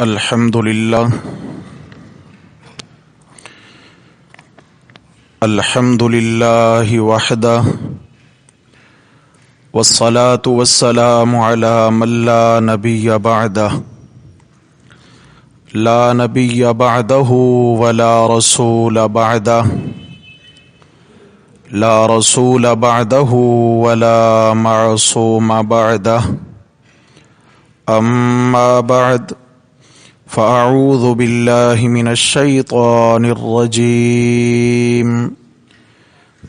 الحمد لله وحده والصلاة والسلام على من لا نبي بعده لا نبي بعده ولا رسول بعده لا رسول بعده ولا معصوم بعده أما بعد فأعوذ بالله من الشيطان الرجيم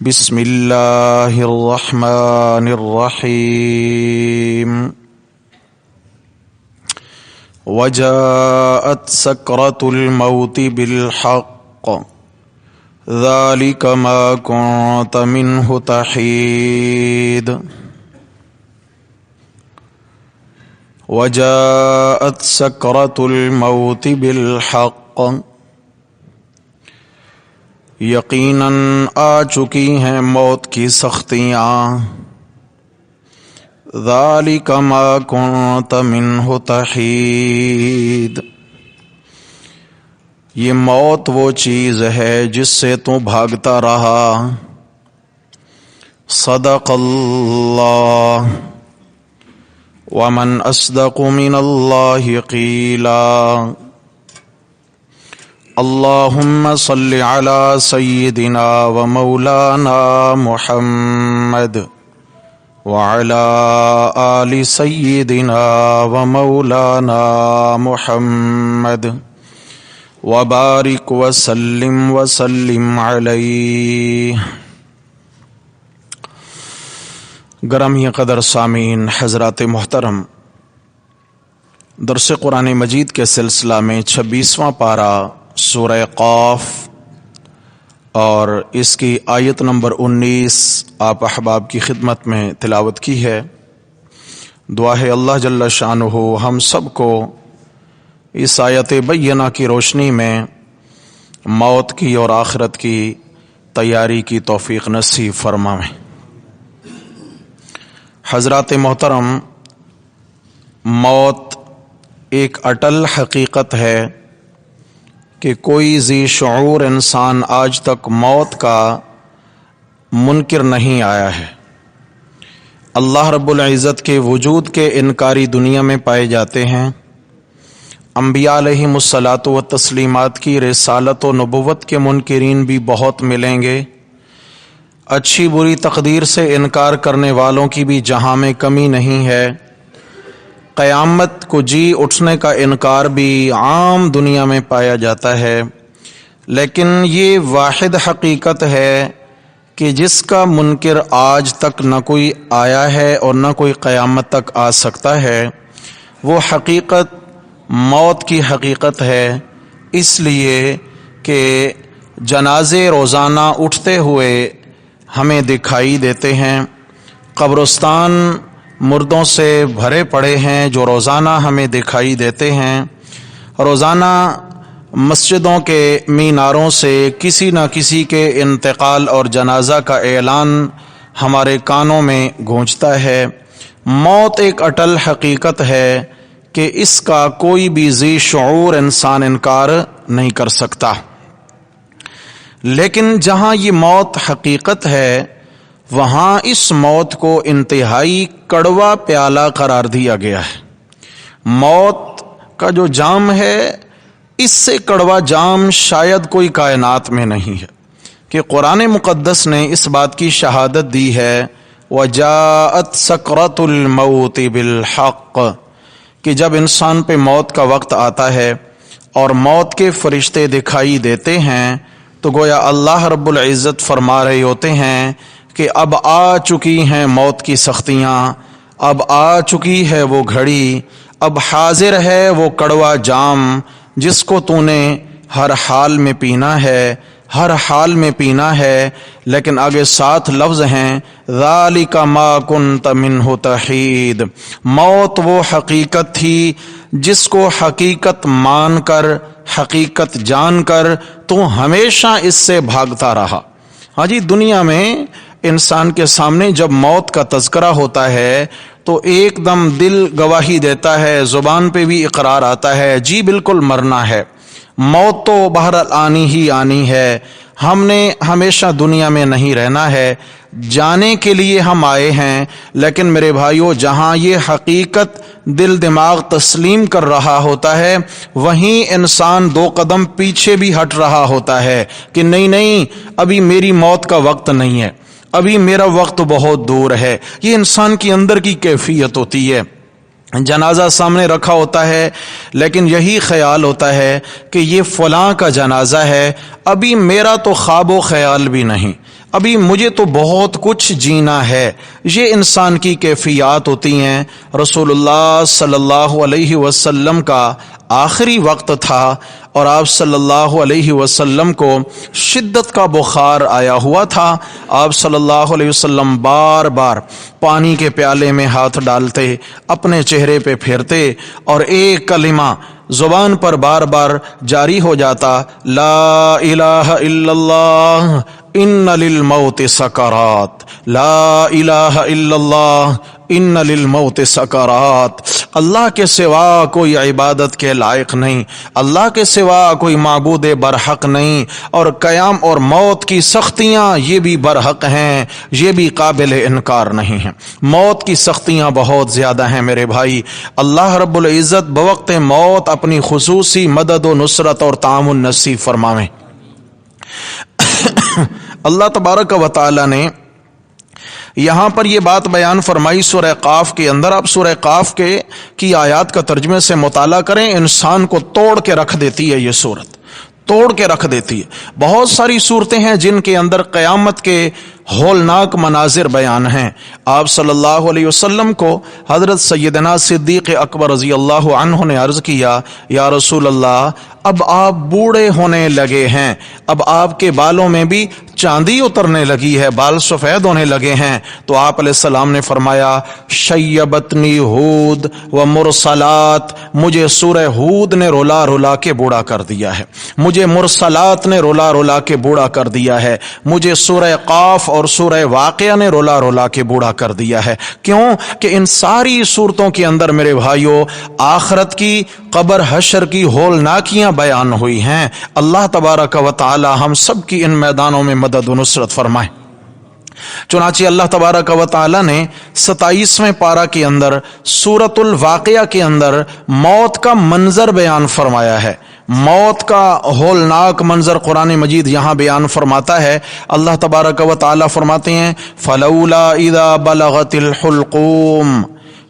بسم الله الرحمن الرحيم وجاءت سكرة الموت بالحق ذلك ما كنت منه تحيد وجاءت سكرة الموت بالحق یقیناً آ چکی ہیں موت کی سختیاں ذالک ما کنت منہ تحید یہ موت وہ چیز ہے جس سے تو بھاگتا رہا صدق اللہ ومن اصدق من اللہ قیلا اللہم صل علی سیدنا و مولانا محمد وعلی آل سیدنا و مولانا محمد وبارک وسلم علیہ۔ گرامی قدر سامعین حضرات محترم، درس قرآن مجید کے سلسلہ میں 26واں پارہ سورہ قاف اور اس کی آیت نمبر 19 آپ احباب کی خدمت میں تلاوت کی ہے۔ دعا ہے اللہ جل شانہ ہم سب کو اس آیت بینہ کی روشنی میں موت کی اور آخرت کی تیاری کی توفیق نصیب فرمائے۔ حضرات محترم، موت ایک اٹل حقیقت ہے کہ کوئی ذی شعور انسان آج تک موت کا منکر نہیں آیا ہے۔ اللہ رب العزت کے وجود کے انکاری دنیا میں پائے جاتے ہیں۔ انبیاء علیہم الصلاۃ والتسلیمات کی رسالت و نبوت کے منکرین بھی بہت ملیں گے۔ اچھی بری تقدیر سے انکار کرنے والوں کی بھی جہاں میں کمی نہیں ہے۔ قیامت کو جی اٹھنے کا انکار بھی عام دنیا میں پایا جاتا ہے، لیکن یہ واحد حقیقت ہے کہ جس کا منکر آج تک نہ کوئی آیا ہے اور نہ کوئی قیامت تک آ سکتا ہے، وہ حقیقت موت کی حقیقت ہے۔ اس لیے کہ جنازے روزانہ اٹھتے ہوئے ہمیں دکھائی دیتے ہیں، قبرستان مردوں سے بھرے پڑے ہیں جو روزانہ ہمیں دکھائی دیتے ہیں۔ روزانہ مسجدوں کے میناروں سے کسی نہ کسی کے انتقال اور جنازہ کا اعلان ہمارے کانوں میں گونجتا ہے۔ موت ایک اٹل حقیقت ہے کہ اس کا کوئی بھی ذی شعور انسان انکار نہیں کر سکتا، لیکن جہاں یہ موت حقیقت ہے وہاں اس موت کو انتہائی کڑوا پیالہ قرار دیا گیا ہے۔ موت کا جو جام ہے اس سے کڑوا جام شاید کوئی کائنات میں نہیں ہے، کہ قرآن مقدس نے اس بات کی شہادت دی ہے وَجَاءَتْ سَكْرَةُ الْمَوْتِ بِالْحَقِّ، کہ جب انسان پہ موت کا وقت آتا ہے اور موت کے فرشتے دکھائی دیتے ہیں تو گویا اللہ رب العزت فرما رہے ہوتے ہیں کہ اب آ چکی ہیں موت کی سختیاں، اب آ چکی ہے وہ گھڑی، اب حاضر ہے وہ کڑوا جام جس کو تو نے ہر حال میں پینا ہے، ہر حال میں پینا ہے۔ لیکن آگے 7 لفظ ہیں ذالک ما کنت منہ تحید، موت وہ حقیقت تھی جس کو حقیقت مان کر، حقیقت جان کر تو ہمیشہ اس سے بھاگتا رہا۔ ہاں جی، دنیا میں انسان کے سامنے جب موت کا تذکرہ ہوتا ہے تو ایک دم دل گواہی دیتا ہے، زبان پہ بھی اقرار آتا ہے، جی بالکل مرنا ہے، موت تو بہرحال آنی ہی آنی ہے، ہم نے ہمیشہ دنیا میں نہیں رہنا ہے، جانے کے لیے ہم آئے ہیں۔ لیکن میرے بھائیوں، جہاں یہ حقیقت دل دماغ تسلیم کر رہا ہوتا ہے، وہیں انسان 2 قدم پیچھے بھی ہٹ رہا ہوتا ہے کہ نہیں ابھی میری موت کا وقت نہیں ہے، ابھی میرا وقت بہت دور ہے۔ یہ انسان کی اندر کی کیفیت ہوتی ہے۔ جنازہ سامنے رکھا ہوتا ہے، لیکن یہی خیال ہوتا ہے کہ یہ فلاں کا جنازہ ہے، ابھی میرا تو خواب و خیال بھی نہیں، ابھی مجھے تو بہت کچھ جینا ہے۔ یہ انسان کی کیفیات ہوتی ہیں۔ رسول اللہ صلی اللہ علیہ وسلم کا آخری وقت تھا اور آپ صلی اللہ علیہ وسلم کو شدت کا بخار آیا ہوا تھا۔ آپ صلی اللہ علیہ وسلم بار بار پانی کے پیالے میں ہاتھ ڈالتے، اپنے چہرے پہ پھیرتے اور ایک کلمہ زبان پر بار بار جاری ہو جاتا، لا الہ الا اللہ ان للموت سکرات، لا الہ الا اللہ ان للموت سکرات۔ اللہ کے سوا کوئی عبادت کے لائق نہیں، اللہ کے سوا کوئی معبود برحق نہیں، اور قیام اور موت کی سختیاں یہ بھی برحق ہیں، یہ بھی قابل انکار نہیں ہیں۔ موت کی سختیاں بہت زیادہ ہیں میرے بھائی۔ اللہ رب العزت بوقت موت اپنی خصوصی مدد و نصرت اور تعاون نصیب فرمائیں۔ اللہ تبارک و تعالی نے یہاں پر یہ بات بیان فرمائی سورہ قاف کے اندر۔ آپ سورہ قاف کی آیات کا ترجمے سے مطالعہ کریں، انسان کو توڑ کے رکھ دیتی ہے، یہ سورت توڑ کے رکھ دیتی ہے۔ بہت ساری صورتیں ہیں جن کے اندر قیامت کے ہولناک مناظر بیان ہیں۔ آپ صلی اللہ علیہ وسلم کو حضرت سیدنا صدیق اکبر رضی اللہ عنہ نے عرض کیا، یا رسول اللہ، اب آپ بوڑھے ہونے لگے ہیں، اب آپ کے بالوں میں بھی چاندی اترنے لگی ہے، بال سفید ہونے لگے ہیں۔ تو آپ علیہ السلام نے فرمایا، شیبتنی ہود و مرسلات، مجھے سورہ ہود نے رلا رلا کے بوڑھا کر دیا ہے، مجھے مرسلات نے رلا رلا کے بوڑھا کر دیا ہے، مجھے سورہ قاف اور سورہ واقعہ نے رلا رلا کے بوڑھا کر دیا ہے۔ کیوں کہ ان ساری صورتوں کے اندر میرے بھائیوں آخرت کی، قبر حشر کی ہولناکیاں بیان ہوئی ہیں۔ اللہ تبارک و تعالی ہم سب کی ان میدانوں میں مدد و نصرت فرمائے۔ چنانچہ اللہ تبارک و تعالی نے 27ویں پارہ کے اندر سورۃ الواقعہ کے اندر موت کا منظر بیان فرمایا ہے۔ موت کا ہولناک منظر قرآن مجید یہاں بیان فرماتا ہے۔ اللہ تبارک و تعالی فرماتے ہیں، فلولا اذا بلغت الحلقوم،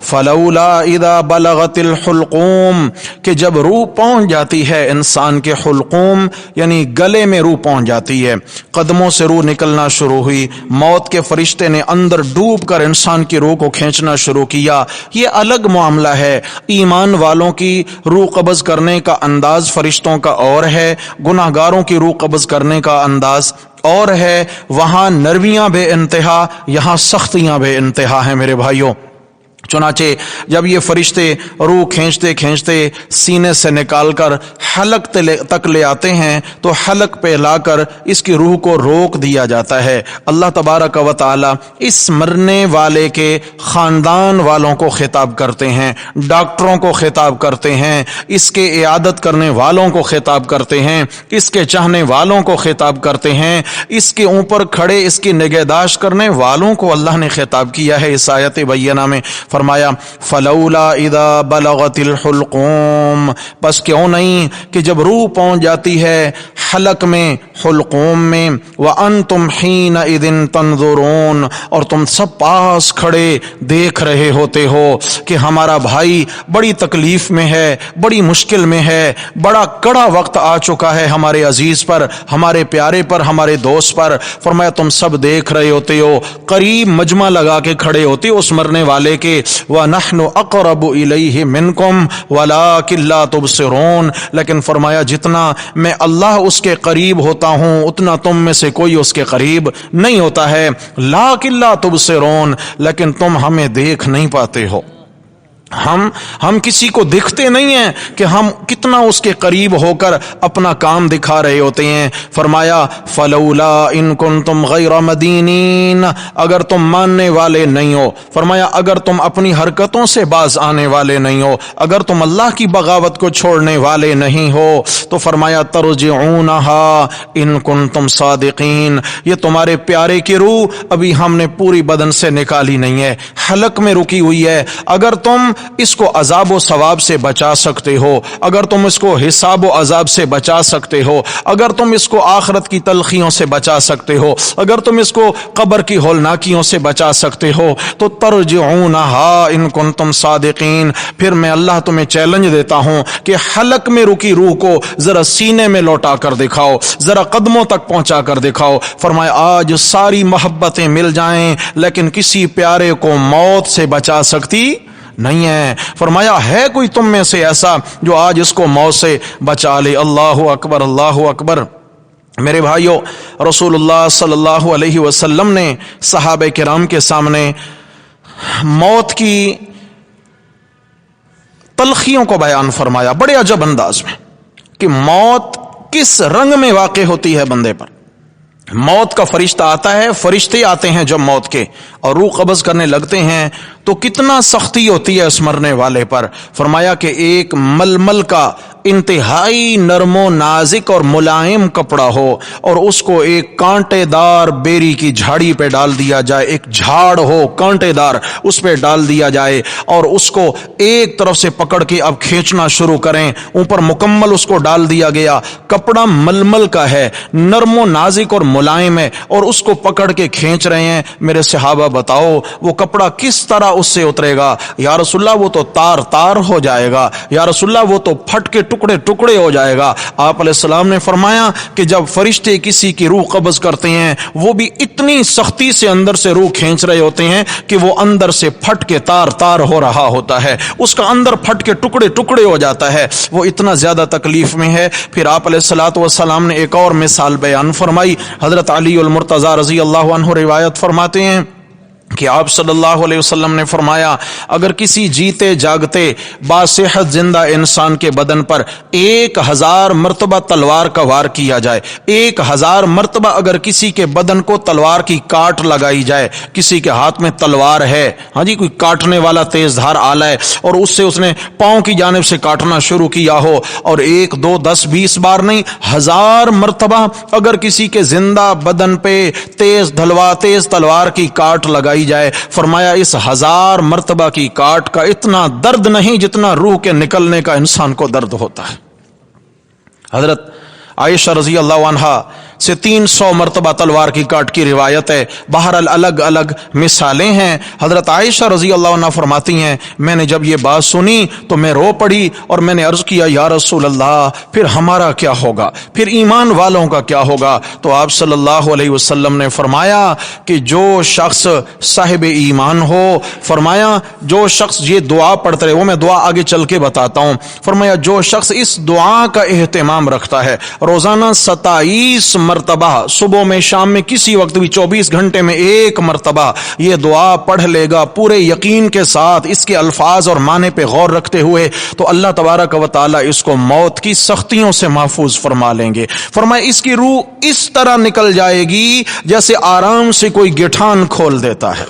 فلولا اذا بلغت الحلقوم، کہ جب روح پہنچ جاتی ہے انسان کے حلقوم، یعنی گلے میں روح پہنچ جاتی ہے، قدموں سے روح نکلنا شروع ہوئی، موت کے فرشتے نے اندر ڈوب کر انسان کی روح کو کھینچنا شروع کیا۔ یہ الگ معاملہ ہے۔ ایمان والوں کی روح قبض کرنے کا انداز فرشتوں کا اور ہے، گناہ گاروں کی روح قبض کرنے کا انداز اور ہے۔ وہاں نرمیاں بے انتہا، یہاں سختیاں بے انتہا ہیں میرے بھائیوں۔ چنانچہ جب یہ فرشتے روح کھینچتے کھینچتے سینے سے نکال کر حلق تک لے آتے ہیں تو حلق پہ لا کر اس کی روح کو روک دیا جاتا ہے۔ اللہ تبارک و تعالی اس مرنے والے کے خاندان والوں کو خطاب کرتے ہیں، ڈاکٹروں کو خطاب کرتے ہیں، اس کے عیادت کرنے والوں کو خطاب کرتے ہیں، اس کے چاہنے والوں کو خطاب کرتے ہیں، اس کے اوپر کھڑے اس کی نگہداشت کرنے والوں کو اللہ نے خطاب کیا ہے۔ اس آیت بینہ میں فرمایا، فلولا اذا بلغت الحلقوم، بس کیوں نہیں کہ جب روح پہنچ جاتی ہے حلق میں، حلقوم میں، وانتم حینئذ تنظرون، اور تم سب پاس کھڑے دیکھ رہے ہوتے ہو کہ ہمارا بھائی بڑی تکلیف میں ہے، بڑی مشکل میں ہے، بڑا کڑا وقت آ چکا ہے ہمارے عزیز پر، ہمارے پیارے پر، ہمارے دوست پر۔ فرمایا تم سب دیکھ رہے ہوتے ہو، قریب مجمع لگا کے کھڑے ہوتے ہو اس مرنے والے کے، وَنَحْنُ أَقْرَبُ إِلَيْهِ مِنْكُمْ وَلَٰكِن لَا تُبْصِرُونَ، لیکن فرمایا جتنا میں اللہ اس کے قریب ہوتا ہوں اتنا تم میں سے کوئی اس کے قریب نہیں ہوتا ہے۔ لَٰكِن لَا تُبْصِرُونَ، لیکن تم ہمیں دیکھ نہیں پاتے ہو۔ ہم کسی کو دکھتے نہیں ہیں کہ ہم کتنا اس کے قریب ہو کر اپنا کام دکھا رہے ہوتے ہیں. فرمایا فلولا ان کنتم غیر مدینین، اگر تم ماننے والے نہیں ہو، فرمایا اگر تم اپنی حرکتوں سے باز آنے والے نہیں ہو، اگر تم اللہ کی بغاوت کو چھوڑنے والے نہیں ہو، تو فرمایا ترجعونہا ان کنتم صادقین، یہ تمہارے پیارے کی روح ابھی ہم نے پوری بدن سے نکالی نہیں ہے، حلق میں رکی ہوئی ہے. اگر تم اس کو عذاب و ثواب سے بچا سکتے ہو، اگر تم اس کو حساب و عذاب سے بچا سکتے ہو، اگر تم اس کو آخرت کی تلخیوں سے بچا سکتے ہو، اگر تم اس کو قبر کی ہولناکیوں سے بچا سکتے ہو، تو ترجعونہا ان کنتم صادقین، پھر میں اللہ تمہیں چیلنج دیتا ہوں کہ حلق میں رکی روح کو ذرا سینے میں لوٹا کر دکھاؤ، ذرا قدموں تک پہنچا کر دکھاؤ. فرمایا آج ساری محبتیں مل جائیں لیکن کسی پیارے کو موت سے بچا سکتی نہیں ہے. فرمایا ہے کوئی تم میں سے ایسا جو آج اس کو موت سے بچا لے؟ اللہ اکبر، اللہ اکبر. میرے بھائیو، رسول اللہ صلی اللہ علیہ وسلم نے صحابہ کرام کے سامنے موت کی تلخیوں کو بیان فرمایا بڑے عجب انداز میں کہ موت کس رنگ میں واقع ہوتی ہے بندے پر. موت کا فرشتہ آتا ہے، فرشتے آتے ہیں جب موت کے اور روح قبض کرنے لگتے ہیں تو کتنا سختی ہوتی ہے اس مرنے والے پر. فرمایا کہ ایک ململ کا انتہائی نرم و نازک اور ملائم کپڑا ہو اور اس کو ایک کانٹے دار بیری کی جھاڑی پہ ڈال دیا جائے، ایک جھاڑ ہو کانٹے دار اس پہ ڈال دیا جائے اور اس کو ایک طرف سے پکڑ کے اب کھینچنا شروع کریں. اوپر مکمل اس کو ڈال دیا گیا، کپڑا ململ کا ہے، نرم و نازک اور ملائم ہے اور اس کو پکڑ کے کھینچ رہے ہیں. میرے صحابہ بتاؤ وہ کپڑا کس طرح اس سے اترے گا؟ یا رسول اللہ وہ تو تار تار ہو جائے گا، یا رسول اللہ وہ تو پھٹ کے ٹکڑے ٹکڑے ہو جائے گا. آپ علیہ السلام نے فرمایا کہ جب فرشتے کسی کی روح قبض کرتے ہیں وہ بھی اتنی سختی سے اندر سے روح کھینچ رہے ہوتے ہیں کہ وہ اندر سے پھٹ کے تار تار ہو رہا ہوتا ہے، اس کا اندر پھٹ کے ٹکڑے ٹکڑے ہو جاتا ہے، وہ اتنا زیادہ تکلیف میں ہے. پھر آپ علیہ الصلوۃ والسلام نے ایک اور مثال بیان فرمائی. حضرت علی المرتضی رضی اللہ عنہ روایت فرماتے ہیں کہ آپ صلی اللہ علیہ وسلم نے فرمایا اگر کسی جیتے جاگتے باصحت زندہ انسان کے بدن پر 1000 مرتبہ تلوار کا وار کیا جائے، 1000 مرتبہ اگر کسی کے بدن کو تلوار کی کاٹ لگائی جائے، کسی کے ہاتھ میں تلوار ہے، ہاں جی کوئی کاٹنے والا تیز دھار آلہ ہے اور اس سے اس نے پاؤں کی جانب سے کاٹنا شروع کیا ہو اور 1 2 10 20 بار نہیں 1000 مرتبہ اگر کسی کے زندہ بدن پہ تیز تلوار کی کاٹ لگائی جائے، فرمایا اس 1000 مرتبہ کی کاٹ کا اتنا درد نہیں جتنا روح کے نکلنے کا انسان کو درد ہوتا ہے. حضرت عائشہ رضی اللہ عنہا سے 300 مرتبہ تلوار کی کاٹ کی روایت ہے. بہرحال الگ الگ مثالیں ہیں. حضرت عائشہ رضی اللہ عنہ فرماتی ہیں میں نے جب یہ بات سنی تو میں رو پڑی اور میں نے عرض کیا یا رسول اللہ پھر ہمارا کیا ہوگا، پھر ایمان والوں کا کیا ہوگا؟ تو آپ صلی اللہ علیہ وسلم نے فرمایا کہ جو شخص صاحب ایمان ہو، فرمایا جو شخص یہ دعا پڑھتا رہے، وہ میں دعا آگے چل کے بتاتا ہوں. فرمایا جو شخص اس دعا کا اہتمام رکھتا ہے روزانہ 27 مرتبہ صبح میں شام میں کسی وقت بھی 24 گھنٹے میں 1 مرتبہ یہ دعا پڑھ لے گا پورے یقین کے ساتھ اس کے الفاظ اور معنی پہ غور رکھتے ہوئے، تو اللہ تبارک و تعالی اس کو موت کی سختیوں سے محفوظ فرما لیں گے. فرمایا اس کی روح اس طرح نکل جائے گی جیسے آرام سے کوئی گٹھان کھول دیتا ہے،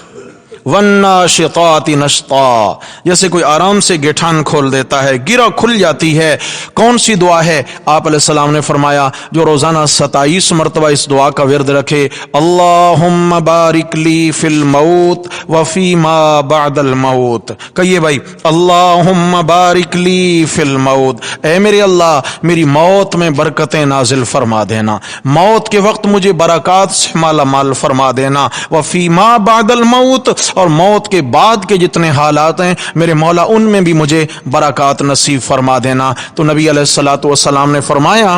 والناشطات نشطا، جیسے کوئی آرام سے گٹھان کھول دیتا ہے، گرہ کھل جاتی ہے. کون سی دعا ہے؟ آپ علیہ السلام نے فرمایا جو روزانہ 27 مرتبہ اس دعا کا ورد رکھے، اللہم بارک لی فی الموت وفی ما بعد الموت. کہیے بھائی اللہم بارک لی فی الموت، اے میرے اللہ میری موت میں برکتیں نازل فرما دینا، موت کے وقت مجھے برکات سے مالا مال فرما دینا، وفی ما بعد الموت، اور موت کے بعد کے جتنے حالات ہیں میرے مولا ان میں بھی مجھے برکات نصیب فرما دینا. تو نبی علیہ الصلوۃ والسلام نے فرمایا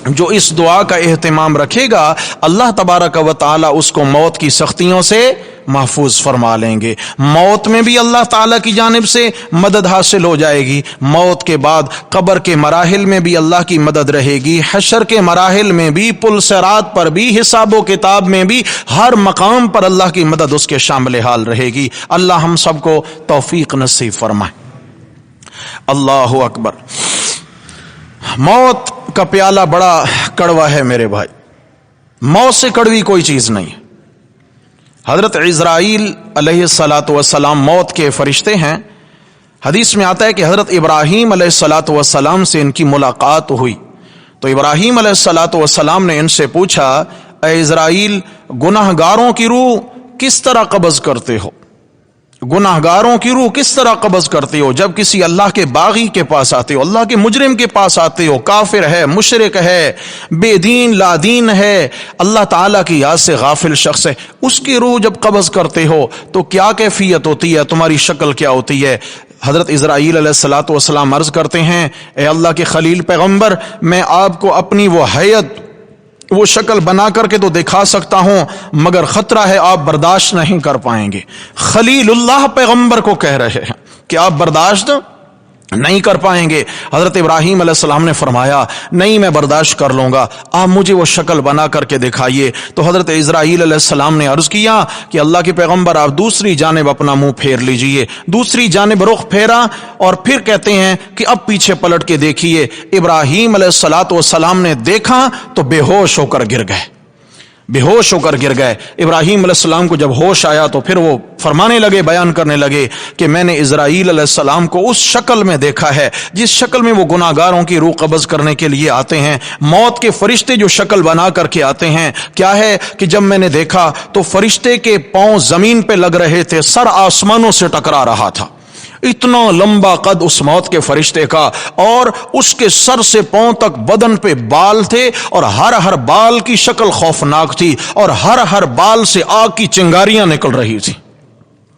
جو اس دعا کا اہتمام رکھے گا اللہ تبارک و تعالی اس کو موت کی سختیوں سے محفوظ فرما لیں گے. موت میں بھی اللہ تعالیٰ کی جانب سے مدد حاصل ہو جائے گی، موت کے بعد قبر کے مراحل میں بھی اللہ کی مدد رہے گی، حشر کے مراحل میں بھی، پل صراط پر بھی، حساب و کتاب میں بھی، ہر مقام پر اللہ کی مدد اس کے شامل حال رہے گی. اللہ ہم سب کو توفیق نصیب فرمائے. اللہ اکبر. موت کا پیالہ بڑا کڑوا ہے میرے بھائی، موت سے کڑوی کوئی چیز نہیں. حضرت عزرائیل علیہ الصلاۃ والسلام موت کے فرشتے ہیں. حدیث میں آتا ہے کہ حضرت ابراہیم علیہ الصلاۃ والسلام سے ان کی ملاقات ہوئی تو ابراہیم علیہ الصلاۃ والسلام نے ان سے پوچھا، اے عزرائیل، گناہ گاروں کی روح کس طرح قبض کرتے ہو؟ گناہ گاروں کی روح کس طرح قبض کرتے ہو؟ جب کسی اللہ کے باغی کے پاس آتے ہو، اللہ کے مجرم کے پاس آتے ہو، کافر ہے، مشرک ہے، بے دین لا دین ہے، اللہ تعالیٰ کی یاد سے غافل شخص ہے، اس کی روح جب قبض کرتے ہو تو کیا کیفیت ہوتی ہے، تمہاری شکل کیا ہوتی ہے؟ حضرت عزرائیل علیہ الصلاۃ والسلام عرض کرتے ہیں، اے اللہ کے خلیل پیغمبر، میں آپ کو اپنی وہ حیت، وہ شکل بنا کر کے تو دکھا سکتا ہوں، مگر خطرہ ہے آپ برداشت نہیں کر پائیں گے. خلیل اللہ پیغمبر کو کہہ رہے ہیں کہ آپ برداشت نہیں کر پائیں گے. حضرت ابراہیم علیہ السلام نے فرمایا، نہیں میں برداشت کر لوں گا، آپ مجھے وہ شکل بنا کر کے دکھائیے. تو حضرت عزرائیل علیہ السلام نے عرض کیا کہ اللہ کے پیغمبر آپ دوسری جانب اپنا منہ پھیر لیجئے. دوسری جانب رخ پھیرا اور پھر کہتے ہیں کہ اب پیچھے پلٹ کے دیکھیے. ابراہیم علیہ الصلاۃ والسلام نے دیکھا تو بے ہوش ہو کر گر گئے، بے ہوش ہو کر گر گئے. ابراہیم علیہ السلام کو جب ہوش آیا تو پھر وہ فرمانے لگے، بیان کرنے لگے کہ میں نے عزرائیل علیہ السلام کو اس شکل میں دیکھا ہے جس شکل میں وہ گناہ گاروں کی روح قبض کرنے کے لیے آتے ہیں. موت کے فرشتے جو شکل بنا کر کے آتے ہیں، کیا ہے کہ جب میں نے دیکھا تو فرشتے کے پاؤں زمین پہ لگ رہے تھے، سر آسمانوں سے ٹکرا رہا تھا. اتنا لمبا قد اس موت کے فرشتے کا، اور اس کے سر سے پاؤں تک بدن پہ بال تھے، اور ہر بال کی شکل خوفناک تھی، اور ہر بال سے آگ کی چنگاریاں نکل رہی تھی.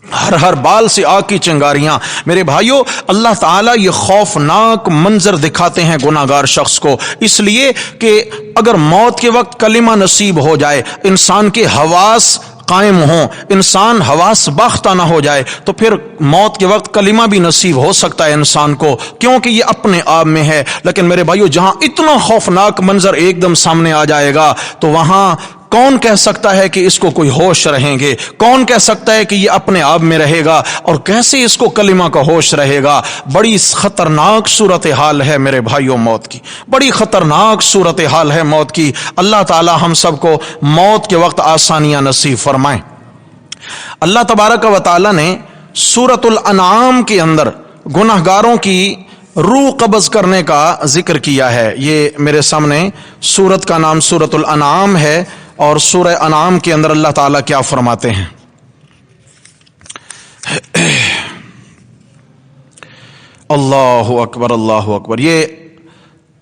ہر بال سے آگ کی چنگاریاں. میرے بھائیوں، اللہ تعالیٰ یہ خوفناک منظر دکھاتے ہیں گناہ گار شخص کو، اس لیے کہ اگر موت کے وقت کلمہ نصیب ہو جائے، انسان کے حواس قائم ہوں، انسان حواس باختہ نہ ہو جائے، تو پھر موت کے وقت کلمہ بھی نصیب ہو سکتا ہے انسان کو، کیونکہ یہ اپنے آپ میں ہے. لیکن میرے بھائیو، جہاں اتنا خوفناک منظر ایک دم سامنے آ جائے گا تو وہاں کون کہہ سکتا ہے کہ اس کو کوئی ہوش رہیں گے؟ کون کہہ سکتا ہے کہ یہ اپنے آپ میں رہے گا؟ اور کیسے اس کو کلمہ کا ہوش رہے گا؟ بڑی خطرناک صورتحال ہے میرے بھائیوں موت کی، بڑی خطرناک صورتحال ہے موت کی. اللہ تعالی ہم سب کو موت کے وقت آسانیاں نصیب فرمائیں. اللہ تبارک و تعالی نے سورۃ الانعام کے اندر گناہ گاروں کی روح قبض کرنے کا ذکر کیا ہے. یہ میرے سامنے سورت کا نام سورۃ الانعام ہے، اور سورہ انعام کے اندر اللہ تعالیٰ کیا فرماتے ہیں؟ اللہ اکبر، اللہ اکبر. یہ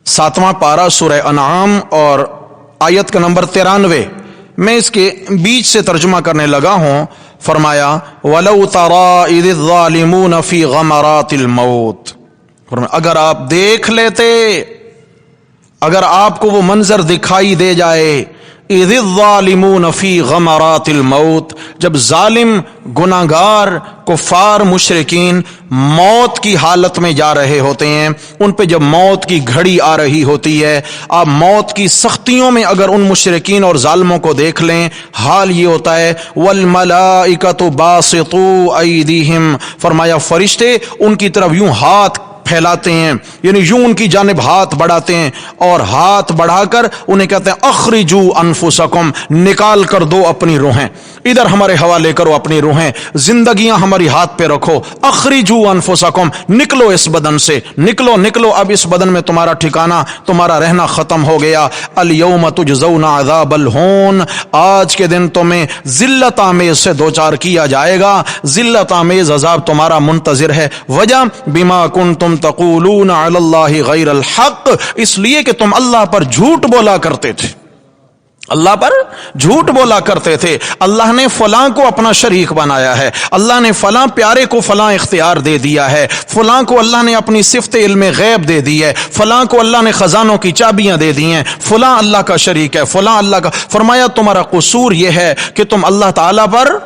7واں پارہ سورہ انعام اور آیت کا نمبر 93. میں اس کے بیچ سے ترجمہ کرنے لگا ہوں. فرمایا وَلَوْ تَرَىٰ إِذِ الظَّالِمُونَ فِي غَمَرَاتِ الْمَوْتِ. اگر آپ دیکھ لیتے، اگر آپ کو وہ منظر دکھائی دے جائے، اذ الظالمون فی غمرات الموت، جب ظالم، گناہگار، کفار، مشرکین موت کی حالت میں جا رہے ہوتے ہیں، ان پہ جب موت کی گھڑی آ رہی ہوتی ہے، آپ موت کی سختیوں میں اگر ان مشرکین اور ظالموں کو دیکھ لیں، حال یہ ہوتا ہے والملائکۃ باسطوا ایدیہم. فرمایا فرشتے ان کی طرف یوں ہاتھ پھیلاتے ہیں، یعنی یوں ان کی جانب ہاتھ بڑھاتے ہیں، اور ہاتھ بڑھا کر انہیں کہتے ہیں اخرجوا انفسکم، نکال کر دو اپنی روحیں، ادھر ہمارے حوالے کرو اپنی روحیں، زندگیاں ہماری ہاتھ پہ رکھو. اخرجوا انفسکم، نکلو اس بدن سے، نکلو اب اس بدن میں تمہارا ٹھکانہ، تمہارا رہنا ختم ہو گیا. الیوم تجزون عذاب الہون، آج کے دن تمہیں ذلت آمیز سے دوچار کیا جائے گا، ذلت آمیز عذاب تمہارا منتظر ہے. وجہ بما کنتم تقولون علی اللہ غیر الحق، اس لیے کہ تم اللہ پر جھوٹ بولا کرتے تھے، اللہ پر جھوٹ بولا کرتے تھے. اللہ نے فلاں کو اپنا شریک بنایا ہے، اللہ نے فلاں پیارے کو فلاں اختیار دے دیا ہے، فلاں کو اللہ نے اپنی صفت علم غیب دے دی ہے، فلاں کو اللہ نے خزانوں کی چابیاں دے دی ہیں، فلاں اللہ کا شریک ہے، فلاں اللہ کا. فرمایا تمہارا قصور یہ ہے کہ تم اللہ تعالیٰ پر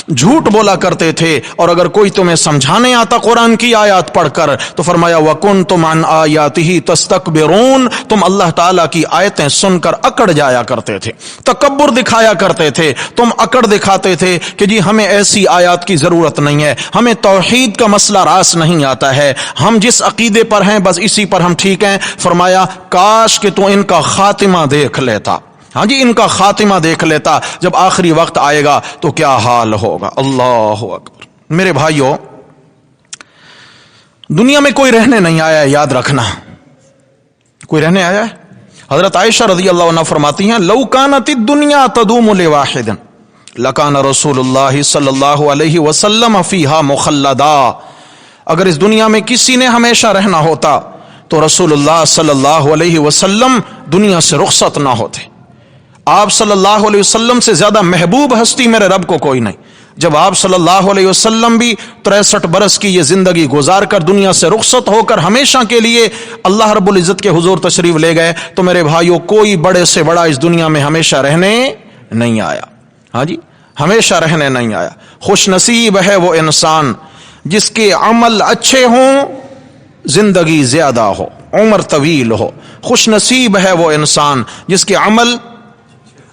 جھوٹ بولا کرتے تھے، اور اگر کوئی تمہیں سمجھانے آتا قرآن کی آیات پڑھ کر تو فرمایا وَكُنْتُمْ عَنْ آيَاتِهِ تَسْتَكْبِرُونَ، تم اللہ تعالیٰ کی آیتیں سن کر اکڑ جایا کرتے تھے. تھے، تکبر دکھایا کرتے تھے، تم اکڑ دکھاتے تھے کہ جی ہمیں ایسی آیات کی ضرورت نہیں ہے، ہمیں توحید کا مسئلہ راس نہیں آتا ہے، ہم جس عقیدے پر ہیں بس اسی پر ہم ٹھیک ہیں۔ فرمایا کاش کہ تو ان کا خاتمہ دیکھ لیتا، ہاں جی ان کا خاتمہ دیکھ لیتا، جب آخری وقت آئے گا تو کیا حال ہوگا۔ اللہ اکبر۔ میرے بھائیوں، دنیا میں کوئی رہنے نہیں آیا ہے، یاد رکھنا، کوئی رہنے آیا ہے؟ حضرت عائشہ رضی اللہ عنہ فرماتی ہیں لو کانت الدنیا تدوم لواحد لکان رسول اللہ صلی اللہ علیہ وسلم فیہا مخلدا، اگر اس دنیا میں کسی نے ہمیشہ رہنا ہوتا تو رسول اللہ صلی اللہ علیہ وسلم دنیا سے رخصت نہ ہوتے۔ آپ صلی اللہ علیہ وسلم سے زیادہ محبوب ہستی میرے رب کو کوئی نہیں۔ جب آپ صلی اللہ علیہ وسلم بھی 63 برس کی یہ زندگی گزار کر دنیا سے رخصت ہو کر ہمیشہ کے لیے اللہ رب العزت کے حضور تشریف لے گئے تو میرے بھائیوں کوئی بڑے سے بڑا اس دنیا میں ہمیشہ رہنے نہیں آیا، ہاں جی ہمیشہ رہنے نہیں آیا۔ خوش نصیب ہے وہ انسان جس کے عمل اچھے ہوں، زندگی زیادہ ہو، عمر طویل ہو۔ خوش نصیب ہے وہ انسان جس کے عمل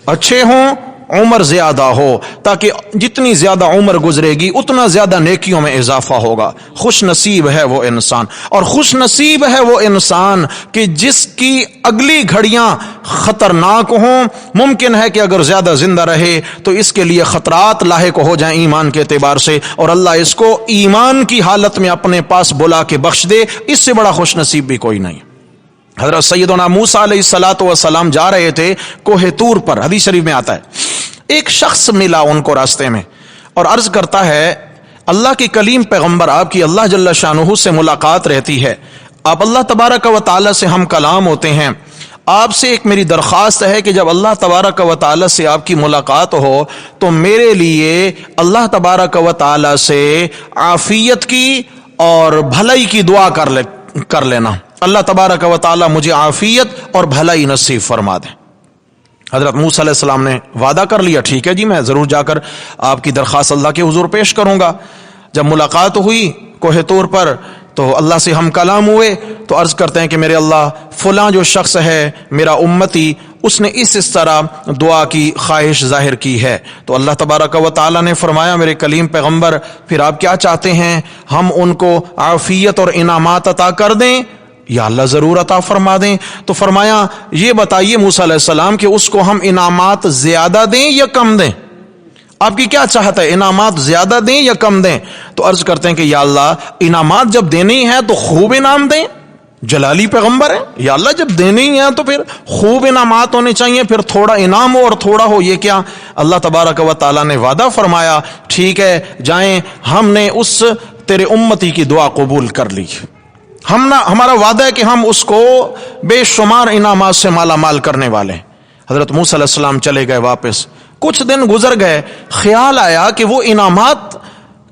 اچھے ہوں، عمر زیادہ ہو، تاکہ جتنی زیادہ عمر گزرے گی اتنا زیادہ نیکیوں میں اضافہ ہوگا۔ خوش نصیب ہے وہ انسان، اور خوش نصیب ہے وہ انسان کہ جس کی اگلی گھڑیاں خطرناک ہوں۔ ممکن ہے کہ اگر زیادہ زندہ رہے تو اس کے لیے خطرات لاحق ہو جائیں ایمان کے اعتبار سے، اور اللہ اس کو ایمان کی حالت میں اپنے پاس بلا کے بخش دے، اس سے بڑا خوش نصیب بھی کوئی نہیں۔ حضرت سیدنا موسیٰ علیہ السلام جا رہے تھے کوہ طور پر، حدیث شریف میں آتا ہے ایک شخص ملا ان کو راستے میں اور عرض کرتا ہے اللہ کے کلیم پیغمبر آپ کی اللہ جل شانہ سے ملاقات رہتی ہے، آپ اللہ تبارک و تعالی سے ہم کلام ہوتے ہیں، آپ سے ایک میری درخواست ہے کہ جب اللہ تبارک و تعالی سے آپ کی ملاقات ہو تو میرے لیے اللہ تبارک و تعالی سے عافیت کی اور بھلائی کی دعا کر لینا، اللہ تبارک و تعالی مجھے عافیت اور بھلائی نصیب فرما دے۔ حضرت موسیٰ علیہ السلام نے وعدہ کر لیا، ٹھیک ہے جی میں ضرور جا کر آپ کی درخواست اللہ کے حضور پیش کروں گا۔ جب ملاقات ہوئی کوہ طور پر تو اللہ سے ہم کلام ہوئے تو عرض کرتے ہیں کہ میرے اللہ فلاں جو شخص ہے میرا امتی، اس نے اس طرح دعا کی خواہش ظاہر کی ہے، تو اللہ تبارک و تعالی نے فرمایا میرے کلیم پیغمبر پھر آپ کیا چاہتے ہیں، ہم ان کو عافیت اور انعامات عطا کر دیں یا اللہ ضرور عطا فرما دیں؟ تو فرمایا یہ بتائیے موسیٰ علیہ السلام کہ اس کو ہم انعامات زیادہ دیں یا کم دیں؟ آپ کی کیا چاہتا ہے، انعامات زیادہ دیں یا کم دیں؟ تو عرض کرتے ہیں کہ یا اللہ انعامات جب دینے ہی ہیں تو خوب انعام دیں، جلالی پیغمبر ہے، یا اللہ جب دینے ہی ہیں تو پھر خوب انعامات ہونے چاہیے، پھر تھوڑا انعام ہو اور تھوڑا ہو یہ کیا؟ اللہ تبارک و تعالیٰ نے وعدہ فرمایا ٹھیک ہے جائیں، ہم نے اس تیرے امتی کی دعا قبول کر لی، ہمارا وعدہ ہے کہ ہم اس کو بے شمار انعامات سے مالا مال کرنے والے ہیں۔ حضرت موسیٰ علیہ السلام چلے گئے واپس، کچھ دن گزر گئے، خیال آیا کہ وہ انعامات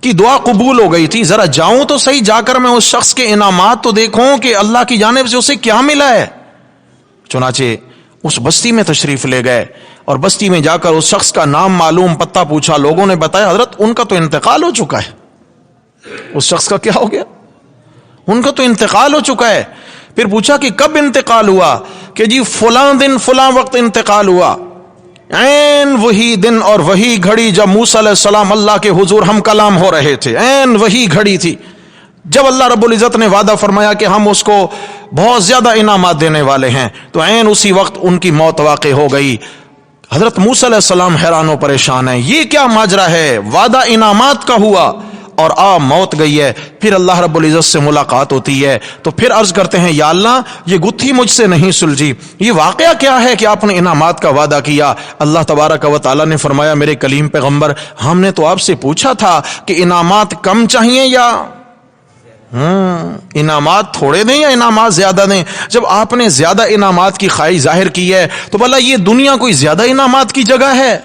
کی دعا قبول ہو گئی تھی، ذرا جاؤں تو صحیح، جا کر میں اس شخص کے انعامات تو دیکھوں کہ اللہ کی جانب سے اسے کیا ملا ہے۔ چنانچہ اس بستی میں تشریف لے گئے اور بستی میں جا کر اس شخص کا نام معلوم، پتہ پوچھا، لوگوں نے بتایا حضرت ان کا تو انتقال ہو چکا ہے۔ اس شخص کا کیا ہو گیا؟ ان کا تو انتقال ہو چکا ہے۔ پھر پوچھا کہ کب انتقال ہوا؟ کہ جی فلاں دن فلاں وقت انتقال ہوا، عین وہی دن اور وہی گھڑی جب موسیٰ علیہ السلام اللہ کے حضور ہم کلام ہو رہے تھے، عین وہی گھڑی تھی جب اللہ رب العزت نے وعدہ فرمایا کہ ہم اس کو بہت زیادہ انعامات دینے والے ہیں، تو عین اسی وقت ان کی موت واقع ہو گئی۔ حضرت موسیٰ علیہ السلام حیران و پریشان ہیں، یہ کیا ماجرا ہے؟ وعدہ انعامات کا ہوا اور موت گئی ہے۔ پھر اللہ رب العزت سے ملاقات ہوتی ہے تو پھر عرض کرتے ہیں یا اللہ یہ گتھی مجھ سے نہیں سلجھی، یہ واقعہ کیا ہے کہ آپ نے انعامات کا وعدہ کیا؟ اللہ تبارک و تعالی نے فرمایا میرے کلیم پیغمبر ہم نے تو آپ سے پوچھا تھا کہ انعامات کم چاہیے یا انعامات تھوڑے دیں یا انعامات زیادہ دیں؟ جب آپ نے زیادہ انعامات کی خواہش ظاہر کی ہے تو بھلا یہ دنیا کوئی زیادہ انعامات کی جگہ ہے؟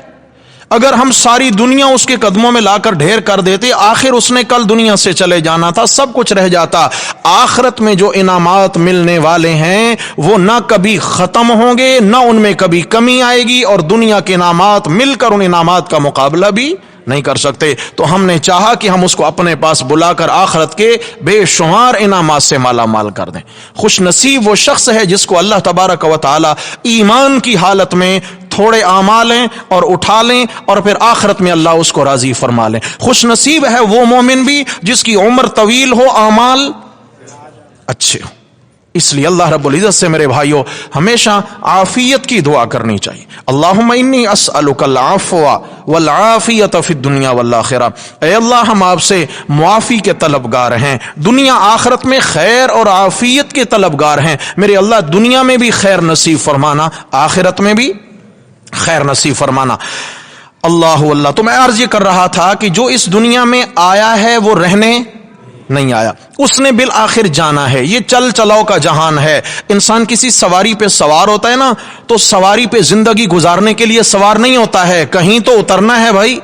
اگر ہم ساری دنیا اس کے قدموں میں لا کر ڈھیر کر دیتے، آخر اس نے کل دنیا سے چلے جانا تھا، سب کچھ رہ جاتا۔ آخرت میں جو انعامات ملنے والے ہیں وہ نہ کبھی ختم ہوں گے، نہ ان میں کبھی کمی آئے گی، اور دنیا کے انعامات مل کر ان انعامات کا مقابلہ بھی نہیں کر سکتے۔ تو ہم نے چاہا کہ ہم اس کو اپنے پاس بلا کر آخرت کے بے شمار انعامات سے مالا مال کر دیں۔ خوش نصیب وہ شخص ہے جس کو اللہ تبارک و تعالی ایمان کی حالت میں تھوڑے اعمال ہیں اور اٹھا لیں اور پھر آخرت میں اللہ اس کو راضی فرما لیں۔ خوش نصیب ہے وہ مومن بھی جس کی عمر طویل ہو، اعمال اچھے ہو۔ اس لیے اللہ رب العزت سے میرے بھائیوں ہمیشہ عافیت کی دعا کرنی چاہیے۔ اللہم انی اسألک العفو والعافیت فی الدنیا والآخرہ، اے اللہ ہم آپ سے معافی کے طلبگار ہیں، دنیا آخرت میں خیر اور عافیت کے طلبگار ہیں۔ میرے اللہ دنیا میں بھی خیر نصیب فرمانا، آخرت میں بھی خیر نصیب فرمانا۔ اللہ تو میں عرض یہ کر رہا تھا کہ جو اس دنیا میں آیا ہے وہ رہنے نہیں آیا، اس نے بالآخر جانا ہے۔ یہ چل چلاؤ کا جہان ہے۔ انسان کسی سواری پہ سوار ہوتا ہے نا تو سواری پہ زندگی گزارنے کے لیے سوار نہیں ہوتا ہے، کہیں تو اترنا ہے بھائی،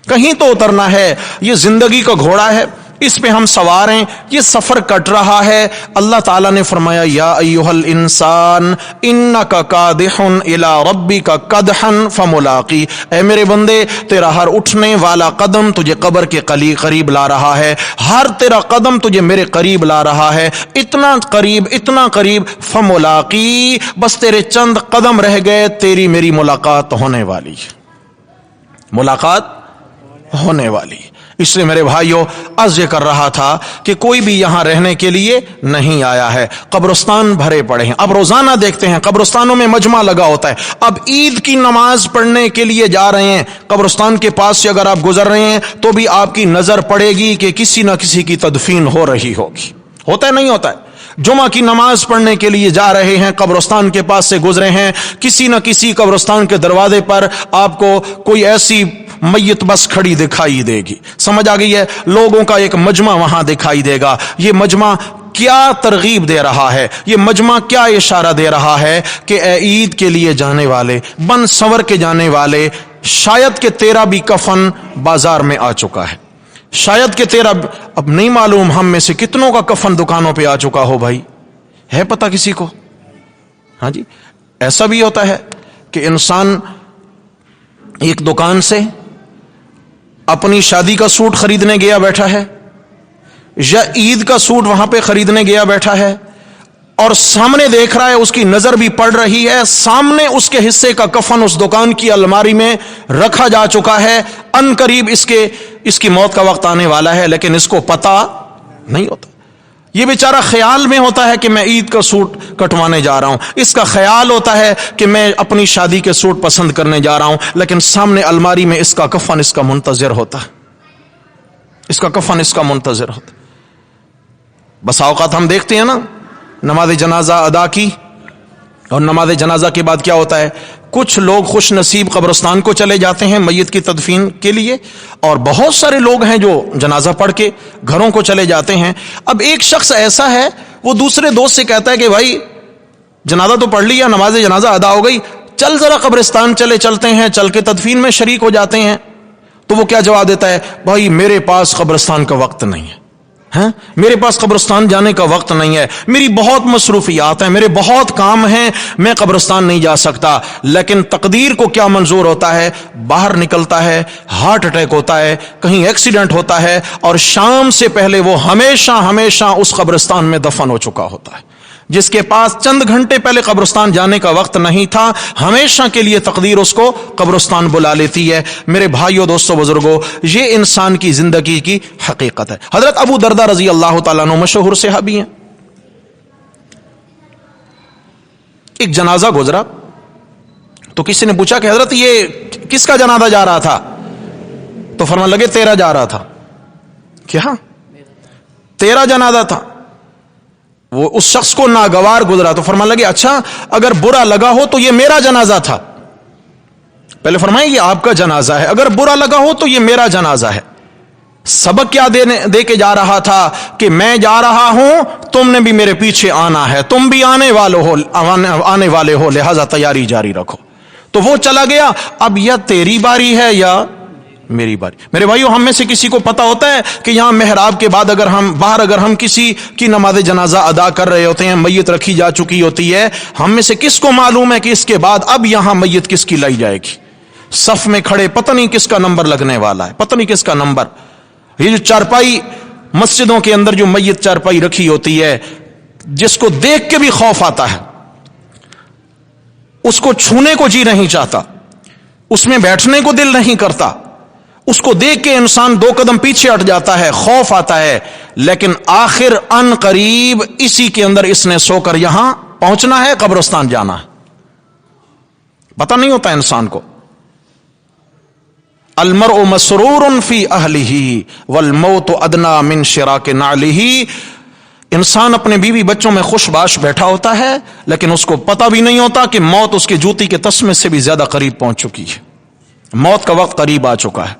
کہیں تو اترنا ہے۔ یہ زندگی کا گھوڑا ہے، اس پہ ہم سوار ہیں، یہ سفر کٹ رہا ہے۔ اللہ تعالیٰ نے فرمایا یا ایھا الانسان انک کادح الی ربک کدحا فملاقی، اے میرے بندے تیرا ہر اٹھنے والا قدم تجھے قبر کے قریب لا رہا ہے، ہر تیرا قدم تجھے میرے قریب لا رہا ہے، اتنا قریب فملاقی، بس تیرے چند قدم رہ گئے، تیری میری ملاقات ہونے والی، ملاقات ہونے والی۔ اس لیے میرے بھائیوں عرض یہ کر رہا تھا کہ کوئی بھی یہاں رہنے کے لیے نہیں آیا ہے، قبرستان بھرے پڑے ہیں۔ اب روزانہ دیکھتے ہیں قبرستانوں میں مجمع لگا ہوتا ہے۔ اب عید کی نماز پڑھنے کے لیے جا رہے ہیں، قبرستان کے پاس سے اگر آپ گزر رہے ہیں تو بھی آپ کی نظر پڑے گی کہ کسی نہ کسی کی تدفین ہو رہی ہوگی، ہوتا ہے نہیں ہوتا ہے؟ جمعہ کی نماز پڑھنے کے لیے جا رہے ہیں، قبرستان کے پاس سے گزرے ہیں، کسی نہ کسی قبرستان کے دروازے پر آپ کو کوئی ایسی میت بس کھڑی دکھائی دے گی، سمجھ آ گئی ہے؟ لوگوں کا ایک مجمع وہاں دکھائی دے گا۔ یہ مجمع کیا ترغیب دے رہا ہے؟ یہ مجمع کیا اشارہ دے رہا ہے کہ اے عید کے لیے جانے والے، بن سنور کے جانے والے، شاید کہ تیرا بھی کفن بازار میں آ چکا ہے، شاید کہ تیرا، اب نہیں معلوم ہم میں سے کتنوں کا کفن دکانوں پہ آ چکا ہو بھائی، ہے پتہ کسی کو؟ ہاں جی، ایسا بھی ہوتا ہے کہ انسان ایک دکان سے اپنی شادی کا سوٹ خریدنے گیا بیٹھا ہے یا عید کا سوٹ وہاں پہ خریدنے گیا بیٹھا ہے اور سامنے دیکھ رہا ہے، اس کی نظر بھی پڑ رہی ہے، سامنے اس کے حصے کا کفن اس دکان کی الماری میں رکھا جا چکا ہے، ان قریب اس کی موت کا وقت آنے والا ہے، لیکن اس کو پتہ نہیں ہوتا۔ یہ بیچارہ خیال میں ہوتا ہے کہ میں عید کا سوٹ کٹوانے جا رہا ہوں، اس کا خیال ہوتا ہے کہ میں اپنی شادی کے سوٹ پسند کرنے جا رہا ہوں، لیکن سامنے الماری میں اس کا کفن اس کا منتظر ہوتا ہے، اس کا کفن اس کا منتظر ہوتا ہے۔ بس اوقات ہم دیکھتے ہیں نا، نماز جنازہ ادا کی اور نماز جنازہ کے بعد کیا ہوتا ہے، کچھ لوگ خوش نصیب قبرستان کو چلے جاتے ہیں میت کی تدفین کے لیے، اور بہت سارے لوگ ہیں جو جنازہ پڑھ کے گھروں کو چلے جاتے ہیں۔ اب ایک شخص ایسا ہے، وہ دوسرے دوست سے کہتا ہے کہ بھائی جنازہ تو پڑھ لیا، نماز جنازہ ادا ہو گئی، چل ذرا قبرستان چلتے ہیں، چل کے تدفین میں شریک ہو جاتے ہیں۔ تو وہ کیا جواب دیتا ہے، بھائی میرے پاس قبرستان کا وقت نہیں ہے، میرے پاس قبرستان جانے کا وقت نہیں ہے، میری بہت مصروفیات ہیں، میرے بہت کام ہیں، میں قبرستان نہیں جا سکتا۔ لیکن تقدیر کو کیا منظور ہوتا ہے، باہر نکلتا ہے، ہارٹ اٹیک ہوتا ہے، کہیں ایکسیڈنٹ ہوتا ہے، اور شام سے پہلے وہ ہمیشہ اس قبرستان میں دفن ہو چکا ہوتا ہے۔ جس کے پاس چند گھنٹے پہلے قبرستان جانے کا وقت نہیں تھا، ہمیشہ کے لیے تقدیر اس کو قبرستان بلا لیتی ہے۔ میرے بھائیوں، دوستوں، بزرگوں، یہ انسان کی زندگی کی حقیقت ہے۔ حضرت ابو دردہ رضی اللہ تعالیٰ عنہ مشہور صحابی ہیں، ایک جنازہ گزرا تو کسی نے پوچھا کہ حضرت یہ کس کا جنازہ جا رہا تھا؟ تو فرمان لگے تیرا جا رہا تھا۔ کیا تیرا جنازہ تھا؟ وہ اس شخص کو ناگوار گزرا تو فرمان لگے اچھا اگر برا لگا ہو تو یہ میرا جنازہ تھا۔ پہلے فرمائیں یہ آپ کا جنازہ ہے، اگر برا لگا ہو تو یہ میرا جنازہ ہے۔ سبق کیا دے کے جا رہا تھا کہ میں جا رہا ہوں، تم نے بھی میرے پیچھے آنا ہے، تم بھی آنے والے ہو، لہذا تیاری جاری رکھو۔ تو وہ چلا گیا، اب یا تیری باری ہے یا میری باری۔ میرے بھائیو، ہم میں سے کسی کو پتا ہوتا ہے کہ یہاں محراب کے بعد اگر ہم کسی کی نماز جنازہ ادا کر رہے ہوتے ہیں، میت رکھی جا چکی ہوتی ہے، ہم میں سے کس کو معلوم ہے کہ اس کے بعد اب یہاں میت کس کی لائی جائے گی؟ صف میں کھڑے پتہ نہیں کس کا نمبر لگنے والا ہے، پتہ نہیں کس کا نمبر۔ یہ جو چارپائی مسجدوں کے اندر جو میت چارپائی رکھی ہوتی ہے، جس کو دیکھ کے بھی خوف آتا ہے، اس کو چھونے کو جی نہیں چاہتا، اس میں بیٹھنے کو دل نہیں کرتا، اس کو دیکھ کے انسان 2 قدم پیچھے ہٹ جاتا ہے، خوف آتا ہے، لیکن آخر ان قریب اسی کے اندر اس نے سو کر یہاں پہنچنا ہے، قبرستان جانا ہے، پتہ نہیں ہوتا انسان کو۔ المرء مسرور فی اہلہ والموت ادنی من شراک نعلہ، انسان اپنے بیوی بچوں میں خوش باش بیٹھا ہوتا ہے، لیکن اس کو پتہ بھی نہیں ہوتا کہ موت اس کی جوتی کے تسمے سے بھی زیادہ قریب پہنچ چکی ہے، موت کا وقت قریب آ چکا ہے۔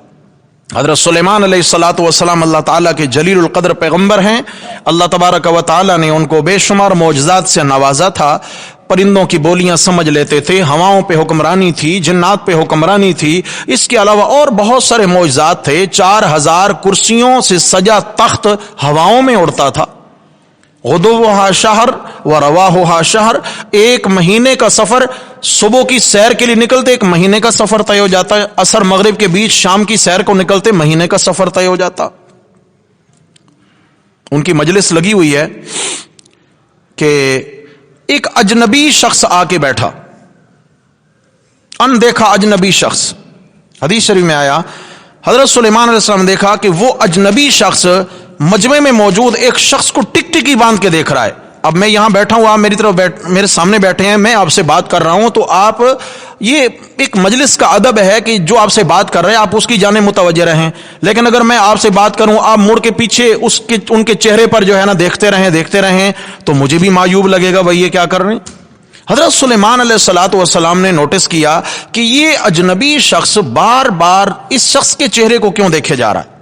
حضرت سلیمان علیہ الصلاۃ والسلام اللہ تعالیٰ کے جلیل القدر پیغمبر ہیں، اللہ تبارک و تعالیٰ نے ان کو بے شمار معجزات سے نوازا تھا، پرندوں کی بولیاں سمجھ لیتے تھے، ہواؤں پہ حکمرانی تھی، جنات پہ حکمرانی تھی، اس کے علاوہ اور بہت سارے معجزات تھے۔ 4000 کرسیوں سے سجا تخت ہواؤں میں اڑتا تھا، غدوہا شہر و رواہا شہر، 1 مہینے کا سفر، صبح کی سیر کے لیے نکلتے 1 مہینے کا سفر طے ہو جاتا ہے، عصر مغرب کے بیچ شام کی سیر کو نکلتے مہینے کا سفر طے ہو جاتا۔ ان کی مجلس لگی ہوئی ہے کہ ایک اجنبی شخص آ کے بیٹھا، اندیکھا اجنبی شخص، حدیث شریف میں آیا حضرت سلیمان علیہ السلام نے دیکھا کہ وہ اجنبی شخص مجمع میں موجود ایک شخص کو ٹکٹکی باندھ کے دیکھ رہا ہے۔ اب میں یہاں بیٹھا ہوں، آپ میری طرف میرے سامنے بیٹھے ہیں، میں آپ سے بات کر رہا ہوں، تو آپ، یہ ایک مجلس کا ادب ہے کہ جو آپ سے بات کر رہے ہیں آپ اس کی جانب متوجہ رہیں، لیکن اگر میں آپ سے بات کروں آپ مڑ کے پیچھے ان کے چہرے پر جو ہے نا دیکھتے رہیں تو مجھے بھی معیوب لگے گا، بھائی یہ کیا کر رہے ہیں۔ حضرت سلیمان علیہ الصلاۃ والسلام نے نوٹس کیا کہ یہ اجنبی شخص بار بار اس شخص کے چہرے کو کیوں دیکھے جا رہا ہے۔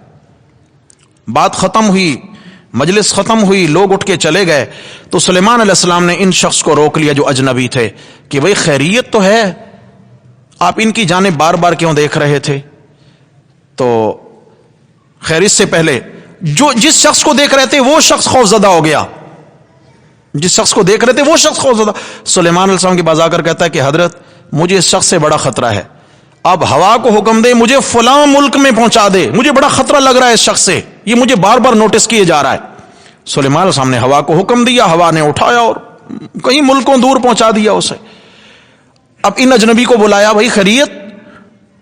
بات ختم ہوئی، مجلس ختم ہوئی، لوگ اٹھ کے چلے گئے، تو سلیمان علیہ السلام نے ان شخص کو روک لیا جو اجنبی تھے کہ بھئی خیریت تو ہے، آپ ان کی جانب بار بار کیوں دیکھ رہے تھے؟ تو خیر اس سے پہلے جس شخص کو دیکھ رہے تھے وہ شخص خوفزدہ ہو گیا، جس شخص کو دیکھ رہے تھے وہ شخص خوفزدہ۔ سلیمان علیہ السلام کے پاس آ کر کہتا ہے کہ حضرت مجھے اس شخص سے بڑا خطرہ ہے، اب ہوا کو حکم دے مجھے فلاں ملک میں پہنچا دے، مجھے بڑا خطرہ لگ رہا ہے اس شخص سے، یہ مجھے بار بار نوٹس کیے جا رہا ہے۔ سلیمان علیہ السلام نے ہوا کو حکم دیا، ہوا نے اٹھایا اور کئی ملکوں دور پہنچا دیا اسے۔ اب ان اجنبی کو بلایا، بھائی خیریت؟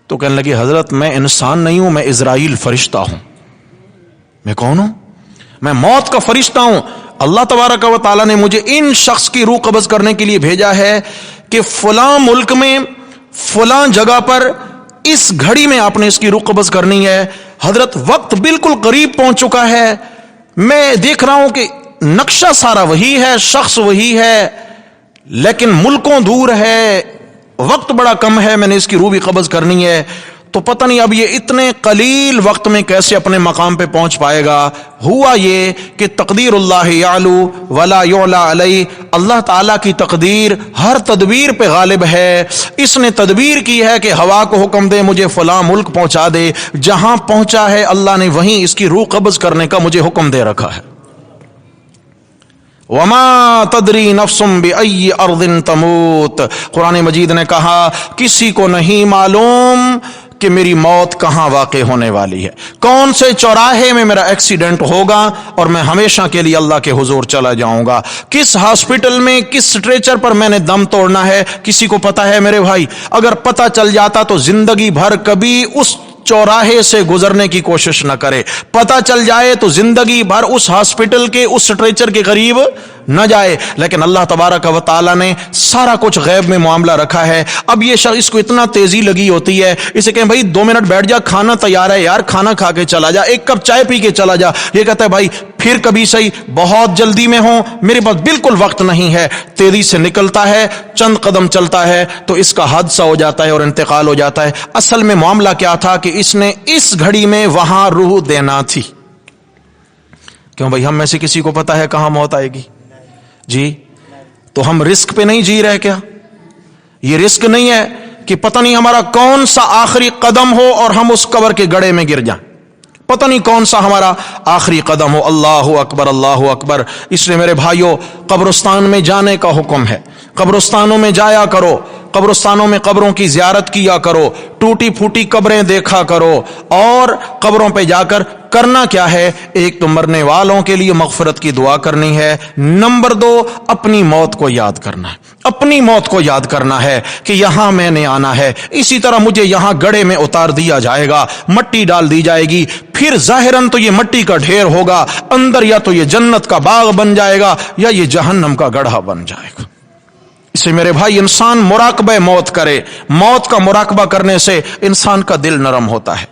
تو کہنے لگے حضرت میں انسان نہیں ہوں، میں اسرائیل فرشتہ ہوں۔ میں کون ہوں؟ میں موت کا فرشتہ ہوں، اللہ تبارک و تعالیٰ نے مجھے ان شخص کی روح قبض کرنے کے لیے بھیجا ہے کہ فلاں ملک میں فلاں جگہ پر اس گھڑی میں آپ نے اس کی روح قبض کرنی ہے۔ حضرت وقت بالکل قریب پہنچ چکا ہے، میں دیکھ رہا ہوں کہ نقشہ سارا وہی ہے، شخص وہی ہے، لیکن ملکوں دور ہے، وقت بڑا کم ہے، میں نے اس کی روح بھی قبض کرنی ہے۔ تو پتہ نہیں اب یہ اتنے قلیل وقت میں کیسے اپنے مقام پہ پہنچ پائے گا۔ ہوا یہ کہ تقدیر اللہ یعلو ولا یعلی علیہ، اللہ تعالیٰ کی تقدیر ہر تدبیر پہ غالب ہے۔ اس نے تدبیر کی ہے کہ ہوا کو حکم دے مجھے فلاں ملک پہنچا دے، جہاں پہنچا ہے اللہ نے وہیں اس کی روح قبض کرنے کا مجھے حکم دے رکھا ہے۔ وما تدری نفس بأی ارض تموت، قرآن مجید نے کہا کسی کو نہیں معلوم کہ میری موت کہاں واقع ہونے والی ہے، کون سے چوراہے میں میرا ایکسیڈنٹ ہوگا اور میں ہمیشہ کے لیے اللہ کے حضور چلا جاؤں گا، کس ہاسپٹل میں کس سٹریچر پر میں نے دم توڑنا ہے کسی کو پتا ہے میرے بھائی؟ اگر پتا چل جاتا تو زندگی بھر کبھی اس چوراہے سے گزرنے کی کوشش نہ کرے، پتہ چل جائے تو زندگی بھر اس ہاسپٹل کے اس سٹریچر کے قریب نہ جائے۔ لیکن اللہ تبارک و تعالیٰ نے سارا کچھ غیب میں معاملہ رکھا ہے۔ اب یہ شخص کو اتنا تیزی لگی ہوتی ہے، اسے کہیں بھائی 2 منٹ بیٹھ جا، کھانا تیار ہے یار، کھانا کھا کے چلا جا، 1 کپ چائے پی کے چلا جا۔ یہ کہتا ہے بھائی پھر کبھی صحیح، بہت جلدی میں ہوں، میرے پاس بالکل وقت نہیں ہے، تیزی سے نکلتا ہے، چند قدم چلتا ہے تو اس کا حادثہ ہو جاتا ہے اور انتقال ہو جاتا ہے۔ اصل میں معاملہ کیا تھا کہ اس نے اس گھڑی میں وہاں روح دینا تھی۔ کیوں بھائی ہم میں سے کسی کو پتا ہے کہاں موت آئے گی؟ جی تو ہم رسک پہ نہیں جی رہے کیا؟ یہ رسک نہیں ہے کہ پتہ نہیں ہمارا کون سا آخری قدم ہو اور ہم اس قبر کے گڑھے میں گر جائیں، پتہ نہیں کون سا ہمارا آخری قدم ہو۔ اللہ اکبر اللہ اکبر۔ اس لیے میرے بھائیوں قبرستان میں جانے کا حکم ہے، قبرستانوں میں جایا کرو، قبرستانوں میں قبروں کی زیارت کیا کرو، ٹوٹی پھوٹی قبریں دیکھا کرو، اور قبروں پہ جا کر کرنا کیا ہے؟ ایک تو مرنے والوں کے لیے مغفرت کی دعا کرنی ہے، نمبر 2 اپنی موت کو یاد کرنا ہے، اپنی موت کو یاد کرنا ہے کہ یہاں میں نے آنا ہے، اسی طرح مجھے یہاں گڑھے میں اتار دیا جائے گا، مٹی ڈال دی جائے گی، پھر ظاہراً تو یہ مٹی کا ڈھیر ہوگا، اندر یا تو یہ جنت کا باغ بن جائے گا یا یہ جہنم کا گڑھا بن جائے گا۔ اسے میرے بھائی انسان مراقبہ موت کرے، موت کا مراقبہ کرنے سے انسان کا دل نرم ہوتا ہے۔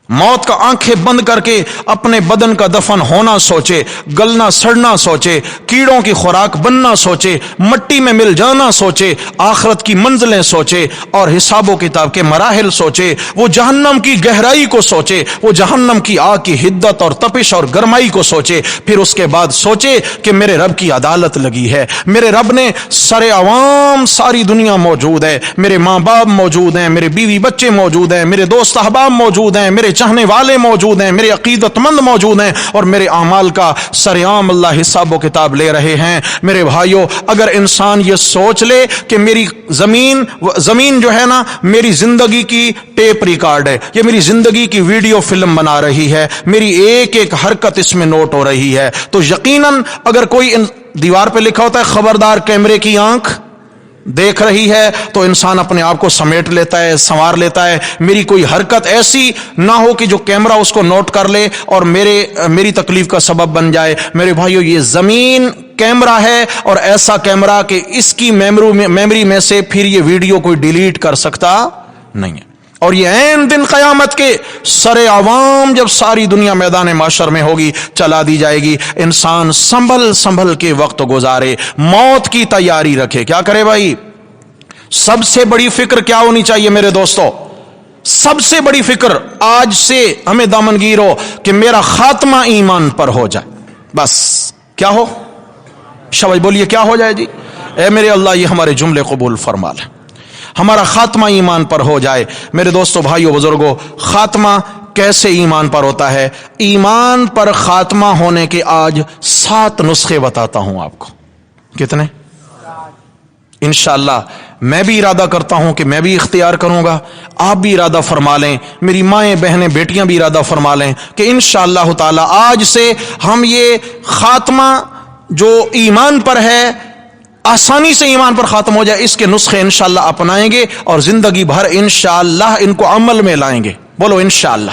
موت کا آنکھیں بند کر کے اپنے بدن کا دفن ہونا سوچے، گلنا سڑنا سوچے، کیڑوں کی خوراک بننا سوچے، مٹی میں مل جانا سوچے، آخرت کی منزلیں سوچے اور حساب و کتاب کے مراحل سوچے، وہ جہنم کی گہرائی کو سوچے، وہ جہنم کی آگ کی حدت اور تپش اور گرمائی کو سوچے، پھر اس کے بعد سوچے کہ میرے رب کی عدالت لگی ہے، میرے رب نے سر عوام ساری دنیا موجود ہے، میرے ماں باپ موجود ہیں، میرے بیوی بچے موجود ہیں، میرے دوست احباب موجود ہیں، میرے چاہنے والے موجود ہیں، میرے عقیدت مند موجود ہیں، اور میرے اعمال کا سرعام اللہ حساب و کتاب لے رہے ہیں۔ میرے بھائیوں، اگر انسان یہ سوچ لے کہ میری زمین جو ہے نا میری زندگی کی ٹیپ ریکارڈ ہے، یہ میری زندگی کی ویڈیو فلم بنا رہی ہے، میری ایک ایک حرکت اس میں نوٹ ہو رہی ہے، تو یقیناً اگر کوئی دیوار پہ لکھا ہوتا ہے خبردار کیمرے کی آنکھ دیکھ رہی ہے، تو انسان اپنے آپ کو سمیٹ لیتا ہے، سنوار لیتا ہے، میری کوئی حرکت ایسی نہ ہو کہ جو کیمرہ اس کو نوٹ کر لے اور میری تکلیف کا سبب بن جائے۔ میرے بھائیو، یہ زمین کیمرہ ہے، اور ایسا کیمرہ کہ اس کی میموری میں سے پھر یہ ویڈیو کوئی ڈیلیٹ کر سکتا نہیں ہے، اور یہ عین دن قیامت کے سر عوام جب ساری دنیا میدان محشر میں ہوگی چلا دی جائے گی۔ انسان سنبھل کے وقت گزارے، موت کی تیاری رکھے۔ کیا کرے بھائی؟ سب سے بڑی فکر کیا ہونی چاہیے میرے دوستو؟ سب سے بڑی فکر آج سے ہمیں دامنگیر ہو کہ میرا خاتمہ ایمان پر ہو جائے۔ بس کیا ہو؟ شاباش بولیے، کیا ہو جائے جی؟ اے میرے اللہ، یہ ہمارے جملے قبول فرما لے، ہمارا خاتمہ ایمان پر ہو جائے۔ میرے دوستو، بھائیو، بزرگو، خاتمہ کیسے ایمان پر ہوتا ہے؟ ایمان پر خاتمہ ہونے کے آج 7 نسخے بتاتا ہوں آپ کو۔ کتنے؟ انشاءاللہ میں بھی ارادہ کرتا ہوں کہ میں بھی اختیار کروں گا، آپ بھی ارادہ فرما لیں، میری مائیں بہنیں بیٹیاں بھی ارادہ فرما لیں کہ انشاءاللہ تعالی آج سے ہم یہ خاتمہ جو ایمان پر ہے، آسانی سے ایمان پر ختم ہو جائے، اس کے نسخے انشاءاللہ اپنائیں گے اور زندگی بھر انشاءاللہ ان کو عمل میں لائیں گے۔ بولو انشاءاللہ۔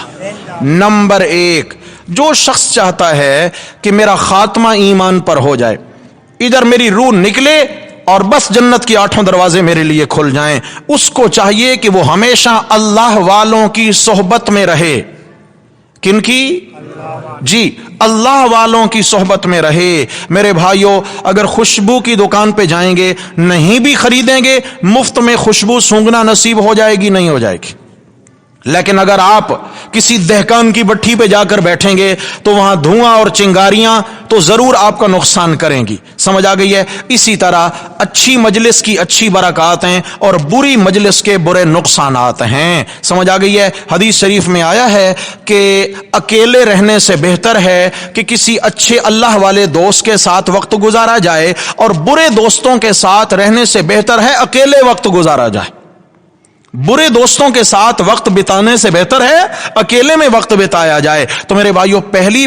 نمبر 1، جو شخص چاہتا ہے کہ میرا خاتمہ ایمان پر ہو جائے، ادھر میری روح نکلے اور بس جنت کی 8 دروازے میرے لیے کھل جائیں، اس کو چاہیے کہ وہ ہمیشہ اللہ والوں کی صحبت میں رہے۔ کن کی؟ جی، اللہ والوں کی صحبت میں رہے۔ میرے بھائیوں، اگر خوشبو کی دکان پہ جائیں گے، نہیں بھی خریدیں گے، مفت میں خوشبو سونگنا نصیب ہو جائے گی؟ نہیں ہو جائے گی۔ لیکن اگر آپ کسی دہقان کی بٹھی پہ جا کر بیٹھیں گے تو وہاں دھواں اور چنگاریاں تو ضرور آپ کا نقصان کریں گی۔ سمجھ آ گئی ہے؟ اسی طرح اچھی مجلس کی اچھی برکات ہیں اور بری مجلس کے برے نقصانات ہیں۔ سمجھ آ گئی ہے؟ حدیث شریف میں آیا ہے کہ اکیلے رہنے سے بہتر ہے کہ کسی اچھے اللہ والے دوست کے ساتھ وقت گزارا جائے، اور برے دوستوں کے ساتھ رہنے سے بہتر ہے اکیلے وقت گزارا جائے۔ برے دوستوں کے ساتھ وقت بتانے سے بہتر ہے اکیلے میں وقت بتایا جائے۔ تو میرے بھائیوں، پہلی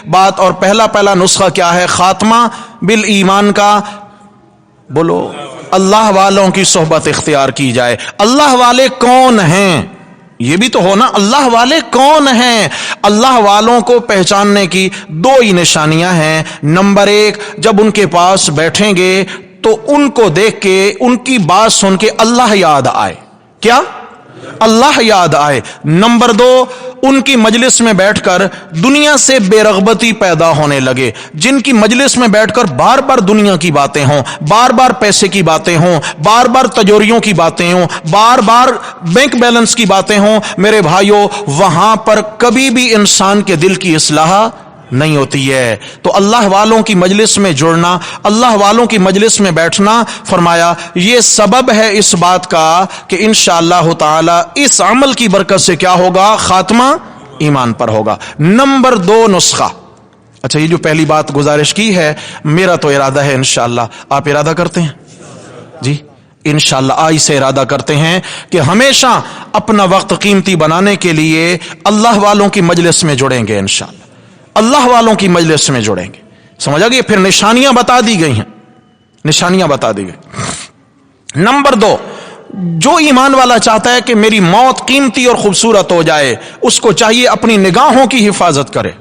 بات اور پہلا نسخہ کیا ہے خاتمہ بالایمان کا؟ بولو، اللہ والوں کی صحبت اختیار کی جائے۔ اللہ والے کون ہیں؟ یہ بھی تو ہونا، اللہ والے کون ہیں؟ اللہ والوں کو پہچاننے کی 2 ہی نشانیاں ہیں۔ نمبر 1، جب ان کے پاس بیٹھیں گے تو ان کو دیکھ کے، ان کی بات سن کے اللہ یاد آئے۔ کیا؟ اللہ یاد آئے۔ نمبر 2، ان کی مجلس میں بیٹھ کر دنیا سے بے رغبتی پیدا ہونے لگے۔ جن کی مجلس میں بیٹھ کر بار بار دنیا کی باتیں ہوں، بار بار پیسے کی باتیں ہوں، بار بار تجوریوں کی باتیں ہوں، بار بار بینک بیلنس کی باتیں ہوں، میرے بھائیوں، وہاں پر کبھی بھی انسان کے دل کی اصلاح نہیں ہوتی ہے۔ تو اللہ والوں کی مجلس میں جڑنا، اللہ والوں کی مجلس میں بیٹھنا، فرمایا یہ سبب ہے اس بات کا کہ انشاءاللہ تعالی اس عمل کی برکت سے کیا ہوگا؟ خاتمہ ایمان پر ہوگا۔ نمبر 2 نسخہ۔ اچھا، یہ جو پہلی بات گزارش کی ہے، میرا تو ارادہ ہے انشاءاللہ، آپ ارادہ کرتے ہیں؟ جی، انشاءاللہ آج سے ارادہ کرتے ہیں کہ ہمیشہ اپنا وقت قیمتی بنانے کے لیے اللہ والوں کی مجلس میں جڑیں گے، انشاءاللہ اللہ والوں کی مجلس میں جڑیں گے. سمجھ آ گئی؟ پھر نشانیاں بتا دی گئی ہیں، نشانیاں بتا دی گئی. نمبر 2، جو ایمان والا چاہتا ہے کہ میری موت قیمتی اور خوبصورت ہو جائے، اس کو چاہیے اپنی نگاہوں کی حفاظت کرے،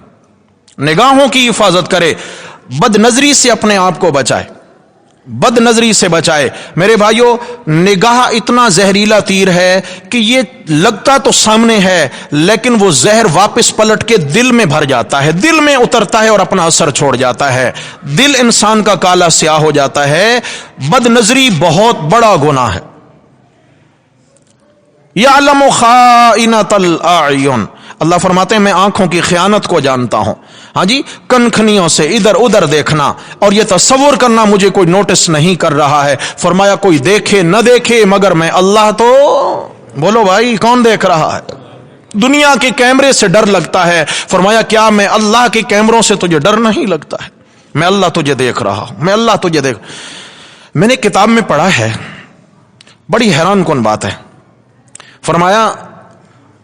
نگاہوں کی حفاظت کرے، بد نظری سے اپنے آپ کو بچائے، بد نظری سے بچائے. میرے بھائیو، نگاہ اتنا زہریلا تیر ہے کہ یہ لگتا تو سامنے ہے لیکن وہ زہر واپس پلٹ کے دل میں بھر جاتا ہے، دل میں اترتا ہے اور اپنا اثر چھوڑ جاتا ہے، دل انسان کا کالا سیاہ ہو جاتا ہے. بد نظری بہت بڑا گناہ ہے. یعلم خائنۃ الاعین، اللہ فرماتے ہیں میں آنکھوں کی خیانت کو جانتا ہوں. ہاں جی، کنکھنیوں سے ادھر ادھر دیکھنا اور یہ تصور کرنا مجھے کوئی نوٹس نہیں کر رہا ہے. فرمایا کوئی دیکھے نہ دیکھے مگر میں اللہ تو، بولو بھائی کون دیکھ رہا ہے؟ دنیا کے کیمرے سے ڈر لگتا ہے، فرمایا کیا میں اللہ کے کیمروں سے تجھے ڈر نہیں لگتا ہے؟ میں اللہ تجھے دیکھ رہا ہوں، میں اللہ تجھے دیکھ. میں نے کتاب میں پڑھا ہے، بڑی حیران کن بات ہے. فرمایا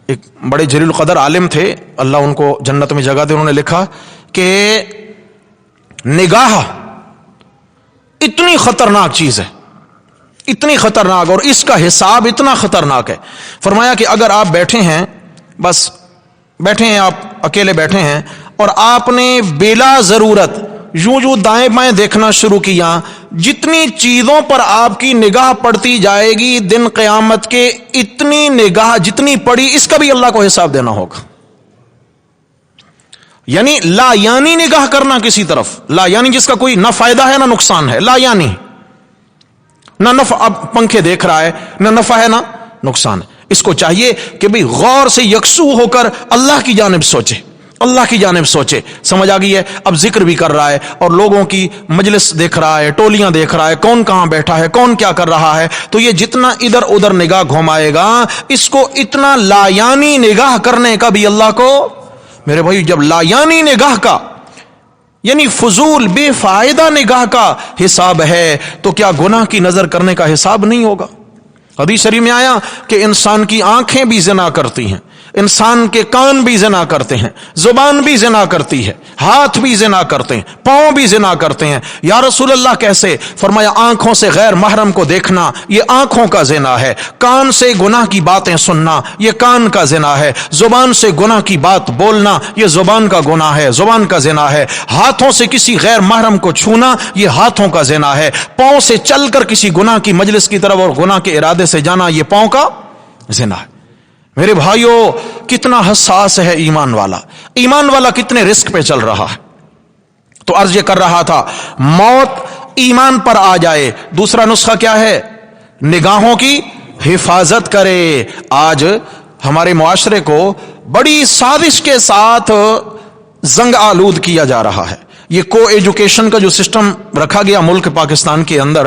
ایک بڑے جلیل القدر عالم تھے، اللہ ان کو جنت میں جگہ دے، انہوں نے لکھا کہ نگاہ اتنی خطرناک چیز ہے، اتنی خطرناک، اور اس کا حساب اتنا خطرناک ہے. فرمایا کہ اگر آپ بیٹھے ہیں، بس بیٹھے ہیں، آپ اکیلے بیٹھے ہیں اور آپ نے بلا ضرورت یوں دائیں بائیں دیکھنا شروع کیا، جتنی چیزوں پر آپ کی نگاہ پڑتی جائے گی دن قیامت کے، اتنی نگاہ جتنی پڑی اس کا بھی اللہ کو حساب دینا ہوگا. یعنی لا یعنی نگاہ کرنا کسی طرف، لا یعنی جس کا کوئی نہ فائدہ ہے نہ نقصان ہے، لا یعنی نہ نفع، اب پنکھے دیکھ رہا ہے، نہ نفع ہے نہ نقصان ہے. اس کو چاہیے کہ بھئی غور سے یکسو ہو کر اللہ کی جانب سوچے، اللہ کی جانب سوچے. سمجھ آ گئی ہے؟ اب ذکر بھی کر رہا ہے اور لوگوں کی مجلس دیکھ رہا ہے، ٹولیاں دیکھ رہا ہے، کون کہاں بیٹھا ہے، کون کیا کر رہا ہے. تو یہ جتنا ادھر ادھر نگاہ گھمائے گا، اس کو اتنا لا یعنی نگاہ کرنے کا بھی اللہ کو، میرے بھائی جب لا یعنی نگاہ کا یعنی فضول بے فائدہ نگاہ کا حساب ہے تو کیا گناہ کی نظر کرنے کا حساب نہیں ہوگا؟ حدیث شریف میں آیا کہ انسان کی آنکھیں بھی زنا کرتی ہیں، انسان کے کان بھی زنا کرتے ہیں، زبان بھی زنا کرتی ہے، ہاتھ بھی زنا کرتے ہیں، پاؤں بھی زنا کرتے ہیں. یا رسول اللہ کیسے؟ فرمایا آنکھوں سے غیر محرم کو دیکھنا یہ آنکھوں کا زنا ہے، کان سے گناہ کی باتیں سننا یہ کان کا زنا ہے، زبان سے گناہ کی بات بولنا یہ زبان کا گناہ ہے، زبان کا زنا ہے، ہاتھوں سے کسی غیر محرم کو چھونا یہ ہاتھوں کا زنا ہے، پاؤں سے چل کر کسی گناہ کی مجلس کی طرف اور گناہ کے ارادے سے جانا یہ پاؤں کا زنا ہے. میرے بھائیو کتنا حساس ہے ایمان والا، ایمان والا کتنے رسک پہ چل رہا ہے. تو عرض یہ کر رہا تھا موت ایمان پر آ جائے، دوسرا نسخہ کیا ہے؟ نگاہوں کی حفاظت کرے. آج ہمارے معاشرے کو بڑی سازش کے ساتھ زنگ آلود کیا جا رہا ہے. یہ کو ایجوکیشن کا جو سسٹم رکھا گیا ملک پاکستان کے اندر،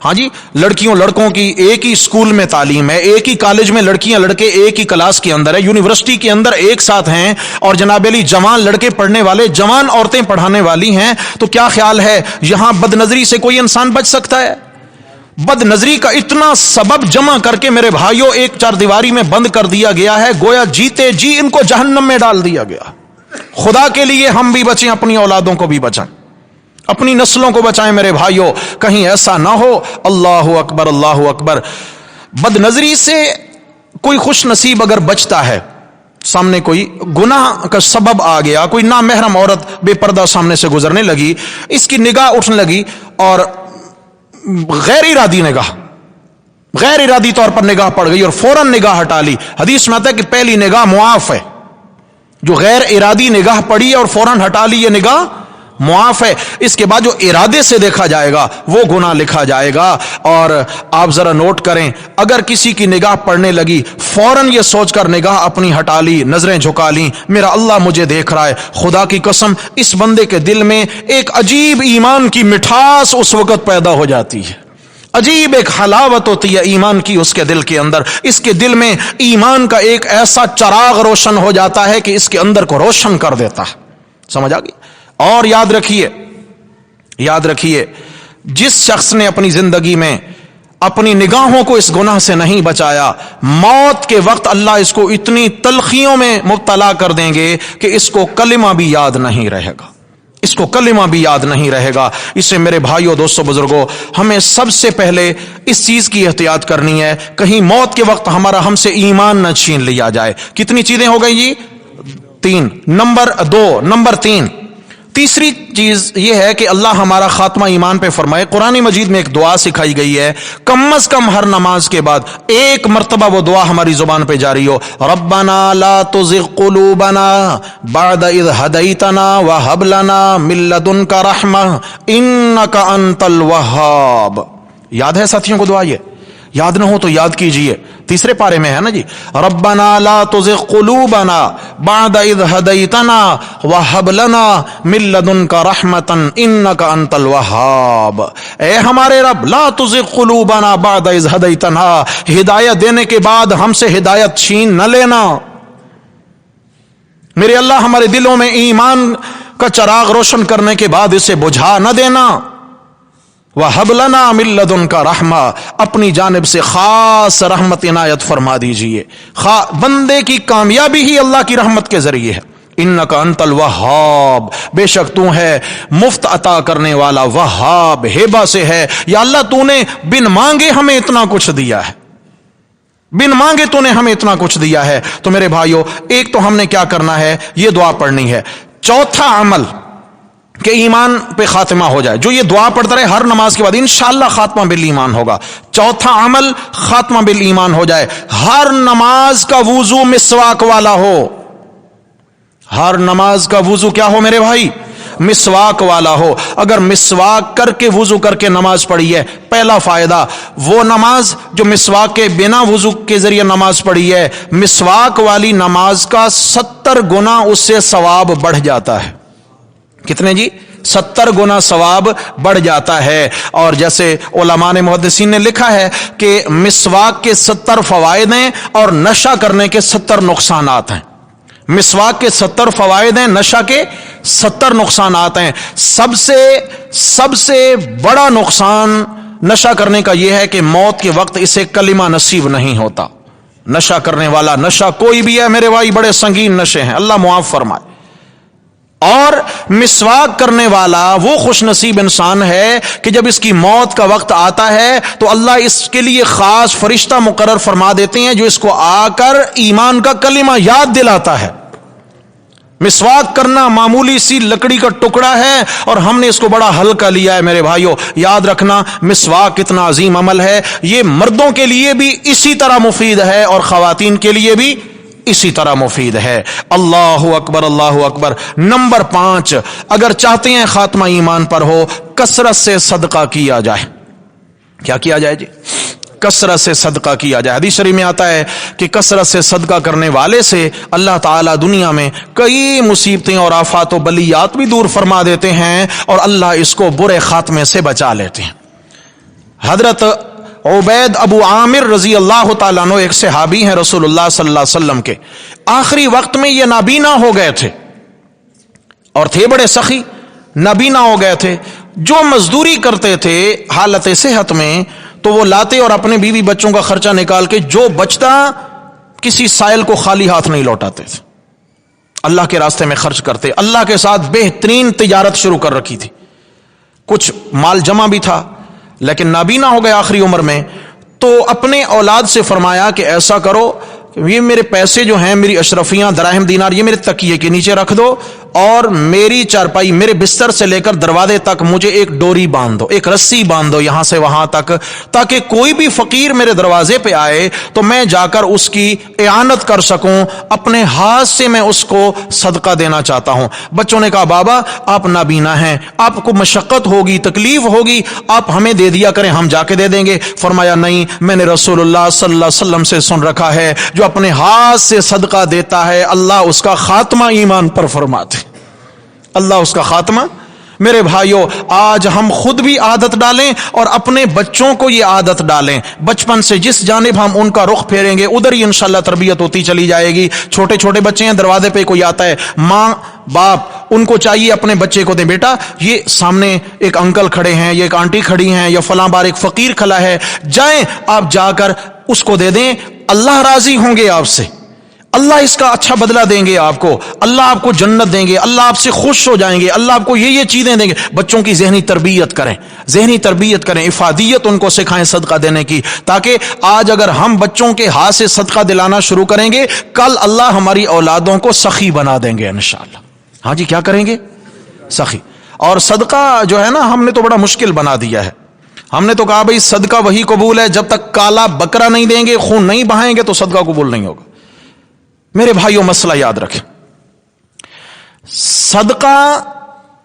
ہاں جی، لڑکیوں لڑکوں کی ایک ہی اسکول میں تعلیم ہے، ایک ہی کالج میں لڑکیاں لڑکے ایک ہی کلاس کے اندر ہے، یونیورسٹی کے اندر ایک ساتھ ہیں، اور جناب علی جوان لڑکے پڑھنے والے، جوان عورتیں پڑھانے والی ہیں. تو کیا خیال ہے یہاں بد نظری سے کوئی انسان بچ سکتا ہے؟ بد نظری کا اتنا سبب جمع کر کے میرے بھائیوں ایک چار دیواری میں بند کر دیا گیا ہے، گویا جیتے جی ان کو جہنم میں ڈال دیا گیا. خدا کے لیے ہم بھی بچیں، اپنی اولادوں کو بھی بچائیں، اپنی نسلوں کو بچائیں میرے بھائیوں، کہیں ایسا نہ ہو. اللہ اکبر، اللہ اکبر. بد نظری سے کوئی خوش نصیب اگر بچتا ہے، سامنے کوئی گناہ کا سبب آ گیا، کوئی نامحرم عورت بے پردہ سامنے سے گزرنے لگی، اس کی نگاہ اٹھنے لگی اور غیر ارادی نگاہ، غیر ارادی طور پر نگاہ پڑ گئی اور فوراً نگاہ ہٹا لی. حدیث میں آتا ہے کہ پہلی نگاہ معاف ہے، جو غیر ارادی نگاہ پڑی اور فوراً ہٹا لی یہ نگاہ معاف ہے. اس کے بعد جو ارادے سے دیکھا جائے گا وہ گناہ لکھا جائے گا. اور آپ ذرا نوٹ کریں، اگر کسی کی نگاہ پڑنے لگی فوراً یہ سوچ کر نگاہ اپنی ہٹا لی، نظریں جھکا لیں، میرا اللہ مجھے دیکھ رہا ہے، خدا کی قسم اس بندے کے دل میں ایک عجیب ایمان کی مٹھاس اس وقت پیدا ہو جاتی ہے، عجیب ایک حلاوت ہوتی ہے ایمان کی اس کے دل کے اندر. اس کے دل میں ایمان کا ایک ایسا چراغ روشن ہو جاتا ہے کہ اس کے اندر کو روشن کر دیتا ہے. سمجھ آ گئی؟ اور یاد رکھیے، یاد رکھیے، جس شخص نے اپنی زندگی میں اپنی نگاہوں کو اس گناہ سے نہیں بچایا، موت کے وقت اللہ اس کو اتنی تلخیوں میں مبتلا کر دیں گے کہ اس کو کلمہ بھی یاد نہیں رہے گا، اس کو کلمہ بھی یاد نہیں رہے گا۔ اسے میرے بھائیوں، دوستوں، بزرگوں، ہمیں سب سے پہلے اس چیز کی احتیاط کرنی ہے، کہیں موت کے وقت ہم سے ایمان نہ چھین لیا جائے۔ کتنی چیزیں ہو گئی جی؟ 3۔ نمبر 3، تیسری چیز یہ ہے کہ اللہ ہمارا خاتمہ ایمان پہ فرمائے۔ قرآن مجید میں ایک دعا سکھائی گئی ہے، کم از کم ہر نماز کے بعد ایک مرتبہ وہ دعا ہماری زبان پہ جاری ہو، ربنا لا تزغ قلوبنا بعد اذ ہدیتنا وہب لنا من لدنک رحمہ انک انت الوہاب۔ یاد ہے ساتھیوں کو دعا؟ یہ یاد نہ ہو تو یاد کیجئے، تیسرے پارے میں ہے نا جی، ربنا لا تزغ قلوبنا بعد اذ ہدیتنا وہب لنا من لدنک رحمتا انک انت الوہاب۔ اے ہمارے رب، لا تزغ قلوبنا بعد اذ ہدیتنا، ہدایت دینے کے بعد ہم سے ہدایت چھین نہ لینا۔ میرے اللہ، ہمارے دلوں میں ایمان کا چراغ روشن کرنے کے بعد اسے بجھا نہ دینا۔ وَهَبْ لَنَا مِن لَّدُنْكَ رَحْمَةً، اپنی جانب سے خاص رحمت عنایت فرما دیجئے۔ بندے کی کامیابی ہی اللہ کی رحمت کے ذریعے ہے۔ اِنَّكَ أَنْتَ الْوَهَّابُ، بے شک تو ہے مفت عطا کرنے والا، وہاب، ہبہ سے ہے۔ یا اللہ، تو نے بن مانگے ہمیں اتنا کچھ دیا ہے، بن مانگے تو نے ہمیں اتنا کچھ دیا ہے۔ تو میرے بھائیوں، ایک تو ہم نے کیا کرنا ہے، یہ دعا پڑھنی ہے۔ چوتھا عمل کہ ایمان پہ خاتمہ ہو جائے، جو یہ دعا پڑھتا رہے ہر نماز کے بعد، انشاءاللہ خاتمہ بالایمان ہوگا۔ چوتھا عمل، خاتمہ بالایمان ہو جائے، ہر نماز کا وضو مسواک والا ہو۔ ہر نماز کا وضو کیا ہو میرے بھائی؟ مسواک والا ہو۔ اگر مسواک کر کے وضو کر کے نماز پڑھی ہے، پہلا فائدہ، وہ نماز جو مسواک کے بنا وضو کے ذریعے نماز پڑھی ہے، مسواک والی نماز کا 70 گنا اس سے ثواب بڑھ جاتا ہے۔ کتنے جی؟ 70 گنا ثواب بڑھ جاتا ہے۔ اور جیسے علماء نے، محدثین نے لکھا ہے کہ مسواک کے 70 فوائد ہیں اور نشہ کرنے کے 70 نقصانات ہیں۔ مسواک کے 70 فوائد ہیں، نشہ کے 70 نقصانات ہیں۔ سب سے بڑا نقصان نشہ کرنے کا یہ ہے کہ موت کے وقت اسے کلمہ نصیب نہیں ہوتا۔ نشہ کرنے والا، نشہ کوئی بھی ہے میرے بھائی، بڑے سنگین نشے ہیں، اللہ معاف فرمائے۔ اور مسواک کرنے والا وہ خوش نصیب انسان ہے کہ جب اس کی موت کا وقت آتا ہے تو اللہ اس کے لیے خاص فرشتہ مقرر فرما دیتے ہیں جو اس کو آ کر ایمان کا کلمہ یاد دلاتا ہے۔ مسواک کرنا معمولی سی لکڑی کا ٹکڑا ہے اور ہم نے اس کو بڑا ہلکا لیا ہے۔ میرے بھائیوں، یاد رکھنا، مسواک کتنا عظیم عمل ہے۔ یہ مردوں کے لیے بھی اسی طرح مفید ہے اور خواتین کے لیے بھی اسی طرح مفید ہے۔ اللہ اکبر، اللہ اکبر۔ نمبر 5، اگر چاہتے ہیں خاتمہ ایمان پر ہو، کثرت سے صدقہ کیا جائے۔ کیا کیا جائے جی؟ کثرت سے صدقہ کیا جائے۔ حدیث شریف میں آتا ہے کہ کثرت سے صدقہ کرنے والے سے اللہ تعالیٰ دنیا میں کئی مصیبتیں اور آفات و بلیات بھی دور فرما دیتے ہیں اور اللہ اس کو برے خاتمے سے بچا لیتے ہیں۔ حضرت عبید ابو عامر رضی اللہ تعالیٰ عنہ ایک صحابی ہیں رسول اللہ صلی اللہ علیہ وسلم کے، آخری وقت میں یہ نابینا ہو گئے تھے اور تھے بڑے سخی، نابینا ہو گئے تھے۔ جو مزدوری کرتے تھے حالت صحت میں تو وہ لاتے اور اپنے بیوی بچوں کا خرچہ نکال کے جو بچتا کسی سائل کو خالی ہاتھ نہیں لوٹاتے تھے، اللہ کے راستے میں خرچ کرتے۔ اللہ کے ساتھ بہترین تجارت شروع کر رکھی تھی، کچھ مال جمع بھی تھا، لیکن نابینا ہو گئے آخری عمر میں، تو اپنے اولاد سے فرمایا کہ ایسا کرو، یہ میرے پیسے جو ہیں، میری اشرفیاں، دراہم دینار، یہ میرے تکیے کے نیچے رکھ دو اور میری چارپائی، میرے بستر سے لے کر دروازے تک مجھے ایک ڈوری باندھ دو، ایک رسی باندھ دو یہاں سے وہاں تک، تاکہ کوئی بھی فقیر میرے دروازے پہ آئے تو میں جا کر اس کی اعانت کر سکوں، اپنے ہاتھ سے میں اس کو صدقہ دینا چاہتا ہوں۔ بچوں نے کہا بابا آپ نابینا ہیں، آپ کو مشقت ہوگی، تکلیف ہوگی، آپ ہمیں دے دیا کریں، ہم جا کے دے دیں گے۔ فرمایا نہیں، میں نے رسول اللہ صلی اللہ علیہ وسلم سے سن رکھا ہے جو اپنے ہاتھ سے صدقہ دیتا ہے اللہ اس کا خاتمہ ایمان پر فرماتے، اللہ اس کا خاتمہ۔ میرے بھائیوں، آج ہم خود بھی عادت ڈالیں اور اپنے بچوں کو یہ عادت ڈالیں. بچپن سے جس جانب ہم ان کا رخ پھیریں گے ادھر ہی انشاءاللہ تربیت ہوتی چلی جائے گی. چھوٹے چھوٹے بچے ہیں، دروازے پہ کوئی آتا ہے، ماں باپ ان کو چاہیے اپنے بچے کو دیں، بیٹا یہ سامنے ایک انکل کھڑے ہیں، یہ ایک آنٹی کھڑی ہیں، یا فلاں بار ایک فقیر کھڑا ہے، جائیں آپ جا کر اس کو دے دیں. اللہ راضی ہوں گے آپ سے، اللہ اس کا اچھا بدلہ دیں گے آپ کو، اللہ آپ کو جنت دیں گے، اللہ آپ سے خوش ہو جائیں گے، اللہ آپ کو یہ چیزیں دیں گے. بچوں کی ذہنی تربیت کریں، ذہنی تربیت کریں، افادیت ان کو سکھائیں صدقہ دینے کی، تاکہ آج اگر ہم بچوں کے ہاتھ سے صدقہ دلانا شروع کریں گے، کل اللہ ہماری اولادوں کو سخی بنا دیں گے انشاءاللہ. ہاں جی، کیا کریں گے؟ سخی. اور صدقہ جو ہے نا، ہم نے تو بڑا مشکل بنا دیا ہے. ہم نے تو کہا بھئی صدقہ وہی قبول ہے جب تک کالا بکرا نہیں دیں گے، خون نہیں بہائیں گے تو صدقہ قبول نہیں ہوگا. میرے بھائیوں، مسئلہ یاد رکھیں، صدقہ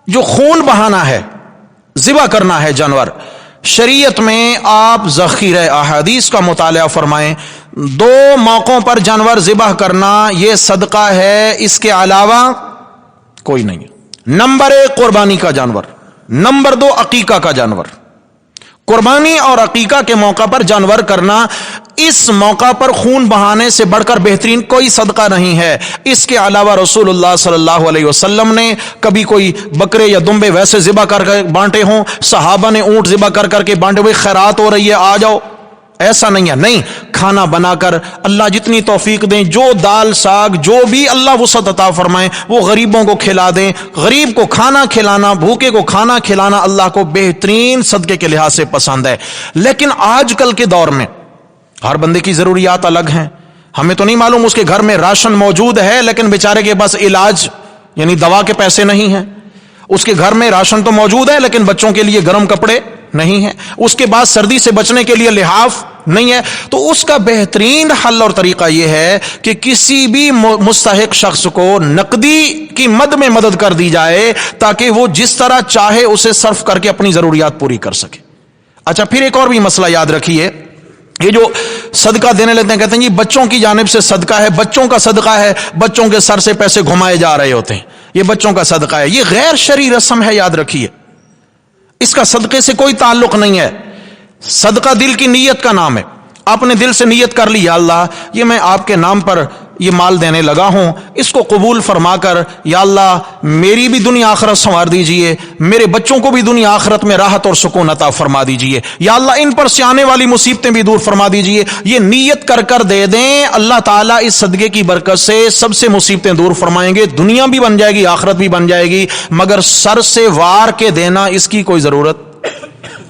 جو خون بہانا ہے، ذبح کرنا ہے جانور، شریعت میں آپ ذخیرہ احادیث کا مطالعہ فرمائیں. 2 موقعوں پر جانور ذبح کرنا یہ صدقہ ہے، اس کے علاوہ کوئی نہیں. نمبر 1 قربانی کا جانور، نمبر 2 عقیقہ کا جانور. قربانی اور عقیقہ کے موقع پر جانور کرنا، اس موقع پر خون بہانے سے بڑھ کر بہترین کوئی صدقہ نہیں ہے. اس کے علاوہ رسول اللہ صلی اللہ علیہ وسلم نے کبھی کوئی بکرے یا دمبے ویسے ذبح کر کے بانٹے ہوں، صحابہ نے اونٹ ذبح کر کر کے بانٹے ہوئے، خیرات ہو رہی ہے آ جاؤ، ایسا نہیں ہے. نہیں، کھانا بنا کر اللہ جتنی توفیق دیں، جو دال ساگ جو بھی اللہ وسعت عطا فرمائیں وہ غریبوں کو کھلا دیں. غریب کو کھانا کھلانا، بھوکے کو کھانا کھلانا اللہ کو بہترین صدقے کے لحاظ سے پسند ہے. لیکن آج کل کے دور میں ہر بندے کی ضروریات الگ ہیں. ہمیں تو نہیں معلوم اس کے گھر میں راشن موجود ہے لیکن بیچارے کے پاس علاج یعنی دوا کے پیسے نہیں ہیں. اس کے گھر میں راشن تو موجود ہے لیکن بچوں کے لیے گرم کپڑے نہیں ہیں، اس کے بعد سردی سے بچنے کے لیے لحاف نہیں ہے. تو اس کا بہترین حل اور طریقہ یہ ہے کہ کسی بھی مستحق شخص کو نقدی کی مد میں مدد کر دی جائے تاکہ وہ جس طرح چاہے اسے صرف کر کے اپنی ضروریات پوری کر سکے. اچھا، پھر ایک اور بھی مسئلہ یاد رکھیے، یہ جو صدقہ دینے لیتے ہیں، کہتے ہیں جی بچوں کی جانب سے صدقہ ہے، بچوں کا صدقہ ہے، بچوں کے سر سے پیسے گھمائے جا رہے ہوتے ہیں، یہ بچوں کا صدقہ ہے. یہ غیر شرعی رسم ہے، یاد رکھیے، اس کا صدقے سے کوئی تعلق نہیں ہے. صدقہ دل کی نیت کا نام ہے. آپ نے دل سے نیت کر لی، یا اللہ یہ میں آپ کے نام پر یہ مال دینے لگا ہوں، اس کو قبول فرما کر یا اللہ میری بھی دنیا آخرت سنوار دیجئے، میرے بچوں کو بھی دنیا آخرت میں راحت اور سکون عطا فرما دیجئے، یا اللہ ان پر سے آنے والی مصیبتیں بھی دور فرما دیجئے. یہ نیت کر کر دے دیں، اللہ تعالیٰ اس صدقے کی برکت سے سب سے مصیبتیں دور فرمائیں گے، دنیا بھی بن جائے گی، آخرت بھی بن جائے گی. مگر سر سے وار کے دینا اس کی کوئی ضرورت،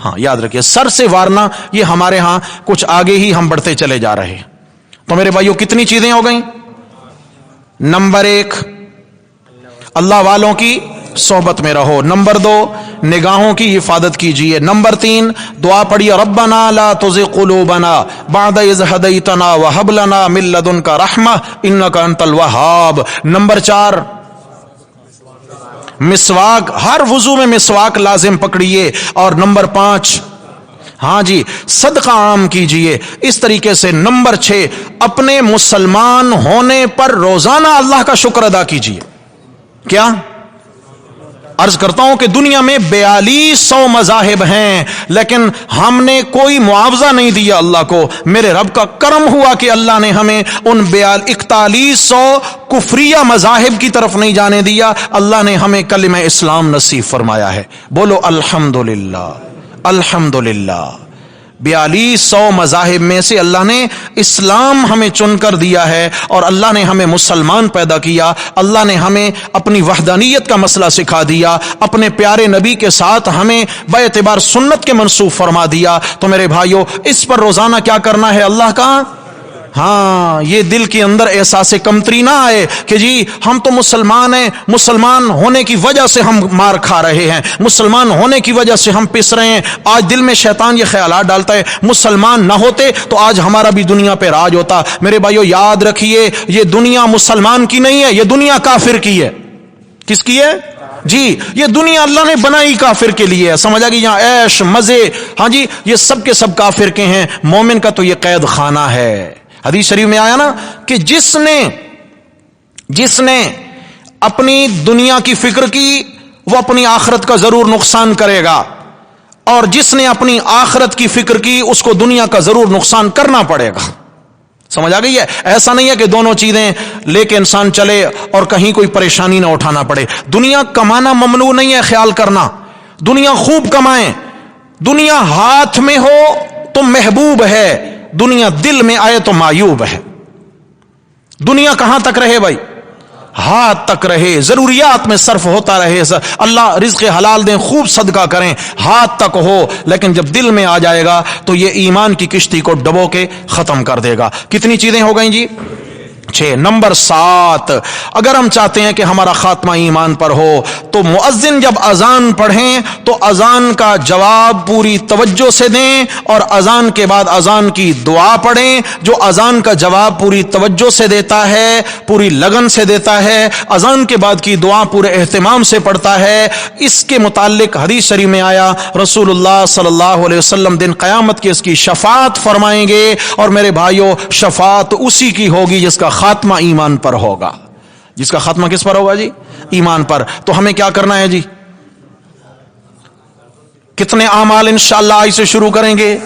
ہاں یاد رکھیے، سر سے وارنا یہ ہمارے ہاں کچھ آگے ہی ہم بڑھتے چلے جا رہے ہیں. تو میرے بھائیوں کتنی چیزیں ہو گئیں؟ نمبر 1 اللہ والوں کی صحبت میں رہو. نمبر 2 نگاہوں کی حفاظت کیجیے. نمبر 3 دعا پڑھیے ربنا لا تزغ قلوبنا بعد اذ ہدیتنا وہب لنا من لدنک رحمہ انک انت الوہاب. نمبر 4 مسواک، ہر وضو میں مسواک لازم پکڑیے. اور نمبر 5 ہاں جی صدقہ عام کیجئے. اس طریقے سے نمبر 6 اپنے مسلمان ہونے پر روزانہ اللہ کا شکر ادا کیجئے. کیا عرض کرتا ہوں کہ دنیا میں 4200 مذاہب ہیں لیکن ہم نے کوئی معاوضہ نہیں دیا اللہ کو. میرے رب کا کرم ہوا کہ اللہ نے ہمیں ان 4100 کفریہ مذاہب کی طرف نہیں جانے دیا. اللہ نے ہمیں کلمہ اسلام نصیب فرمایا ہے. بولو الحمدللہ الحمدللہ. 4200 مذاہب میں سے اللہ نے اسلام ہمیں چن کر دیا ہے اور اللہ نے ہمیں مسلمان پیدا کیا. اللہ نے ہمیں اپنی وحدانیت کا مسئلہ سکھا دیا، اپنے پیارے نبی کے ساتھ ہمیں بے اعتبار سنت کے منسوب فرما دیا. تو میرے بھائیوں اس پر روزانہ کیا کرنا ہے اللہ کا؟ ہاں یہ دل کے اندر احساس کمتری نہ آئے کہ جی ہم تو مسلمان ہیں، مسلمان ہونے کی وجہ سے ہم مار کھا رہے ہیں، مسلمان ہونے کی وجہ سے ہم پس رہے ہیں. آج دل میں شیطان یہ خیالات ڈالتا ہے مسلمان نہ ہوتے تو آج ہمارا بھی دنیا پہ راج ہوتا. میرے بھائیو یاد رکھیے یہ دنیا مسلمان کی نہیں ہے، یہ دنیا کافر کی ہے. کس کی ہے؟ جی یہ دنیا اللہ نے بنائی کافر کے لیے ہے. سمجھا کہ یہاں عیش مزے، ہاں جی یہ سب کے سب کافر کے ہیں. مومن کا تو یہ قید خانہ ہے. حدیث شریف میں آیا نا کہ جس نے اپنی دنیا کی فکر کی وہ اپنی آخرت کا ضرور نقصان کرے گا، اور جس نے اپنی آخرت کی فکر کی اس کو دنیا کا ضرور نقصان کرنا پڑے گا۔ سمجھ آ گئی ہے؟ ایسا نہیں ہے کہ دونوں چیزیں لے کے انسان چلے اور کہیں کوئی پریشانی نہ اٹھانا پڑے۔ دنیا کمانا ممنوع نہیں ہے، خیال کرنا، دنیا خوب کمائیں، دنیا ہاتھ میں ہو تو محبوب ہے، دنیا دل میں آئے تو معیوب ہے۔ دنیا کہاں تک رہے بھائی؟ ہاتھ تک رہے، ضروریات میں صرف ہوتا رہے، اللہ رزق حلال دیں، خوب صدقہ کریں، ہاتھ تک ہو، لیکن جب دل میں آ جائے گا تو یہ ایمان کی کشتی کو ڈبو کے ختم کر دے گا۔ کتنی چیزیں ہو گئیں جی؟ 6۔ نمبر 7، اگر ہم چاہتے ہیں کہ ہمارا خاتمہ ایمان پر ہو تو مؤذن جب اذان پڑھیں تو اذان کا جواب پوری توجہ سے دیں، اور اذان کے بعد اذان کی دعا پڑھیں۔ جو اذان کا جواب پوری توجہ سے دیتا ہے، پوری لگن سے دیتا ہے، اذان کے بعد کی دعا پورے اہتمام سے پڑھتا ہے، اس کے متعلق حدیث شریف میں آیا رسول اللہ صلی اللہ علیہ وسلم دن قیامت کی اس کی شفاعت فرمائیں گے، اور میرے بھائیوں شفاعت اسی کی ہوگی جس کا خاتمہ ایمان پر ہوگا۔ جس کا خاتمہ کس پر ہوگا جی؟ ایمان پر۔ تو ہمیں کیا کرنا ہے جی؟ کتنے اعمال انشاءاللہ آج سے شروع کریں گے؟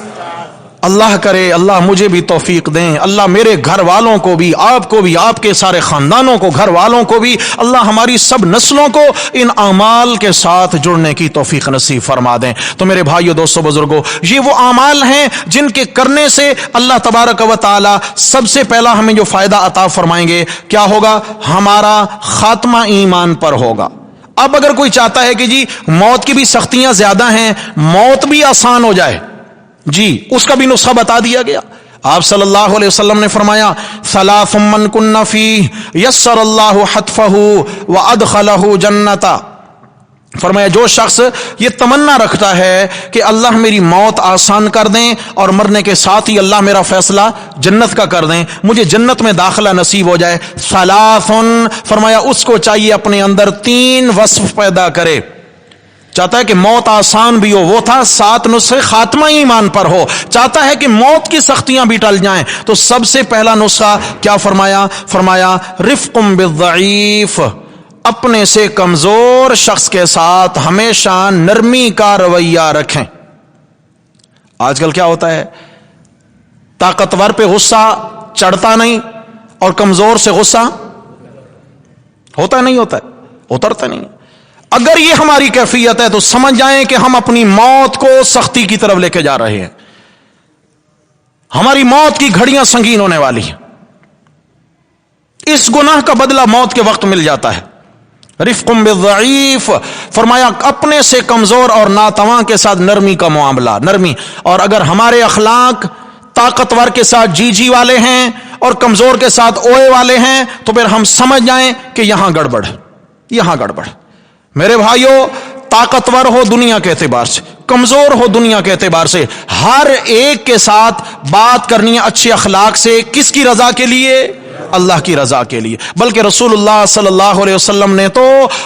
اللہ کرے اللہ مجھے بھی توفیق دیں، اللہ میرے گھر والوں کو بھی، آپ کو بھی، آپ کے سارے خاندانوں کو، گھر والوں کو بھی، اللہ ہماری سب نسلوں کو ان اعمال کے ساتھ جڑنے کی توفیق نصیب فرما دیں۔ تو میرے بھائیو، دوستو، بزرگوں، یہ وہ اعمال ہیں جن کے کرنے سے اللہ تبارک و تعالی سب سے پہلا ہمیں جو فائدہ عطا فرمائیں گے کیا ہوگا؟ ہمارا خاتمہ ایمان پر ہوگا۔ اب اگر کوئی چاہتا ہے کہ جی موت کی بھی سختیاں زیادہ ہیں، موت بھی آسان ہو جائے، جی اس کا بھی نسخہ بتا دیا گیا۔ آپ صلی اللہ علیہ وسلم نے فرمایا ثلاث من کن فیہ یسر اللہ حتفہ وادخلہ جنتا، فرمایا جو شخص یہ تمنا رکھتا ہے کہ اللہ میری موت آسان کر دیں اور مرنے کے ساتھ ہی اللہ میرا فیصلہ جنت کا کر دیں، مجھے جنت میں داخلہ نصیب ہو جائے، ثلاثن، فرمایا اس کو چاہیے اپنے اندر 3 وصف پیدا کرے۔ چاہتا ہے کہ موت آسان بھی ہو، وہ تھا 7 نسخے خاتمہ ایمان پر ہو، چاہتا ہے کہ موت کی سختیاں بھی ٹل جائیں، تو سب سے پہلا نسخہ کیا فرمایا؟ فرمایا رفق بالضعیف، اپنے سے کمزور شخص کے ساتھ ہمیشہ نرمی کا رویہ رکھیں۔ آج کل کیا ہوتا ہے؟ طاقتور پہ غصہ چڑھتا نہیں اور کمزور سے غصہ ہوتا نہیں، ہوتا ہے، اترتا نہیں۔ اگر یہ ہماری کیفیت ہے تو سمجھ جائیں کہ ہم اپنی موت کو سختی کی طرف لے کے جا رہے ہیں، ہماری موت کی گھڑیاں سنگین ہونے والی ہیں، اس گناہ کا بدلہ موت کے وقت مل جاتا ہے۔ رفق بالضعیف، فرمایا اپنے سے کمزور اور ناتواں کے ساتھ نرمی کا معاملہ، نرمی۔ اور اگر ہمارے اخلاق طاقتور کے ساتھ جی والے ہیں اور کمزور کے ساتھ اوے والے ہیں تو پھر ہم سمجھ جائیں کہ یہاں گڑبڑ ہے، یہاں گڑبڑ ہے۔ میرے بھائیوں، طاقتور ہو دنیا کے اعتبار سے، کمزور ہو دنیا کے اعتبار سے، ہر ایک کے ساتھ بات کرنی ہے اچھے اخلاق سے، کس کی رضا کے لیے؟ اللہ کی رضا کے لیے۔ بلکہ رسول اللہ صلی اللہ علیہ وسلم نے تو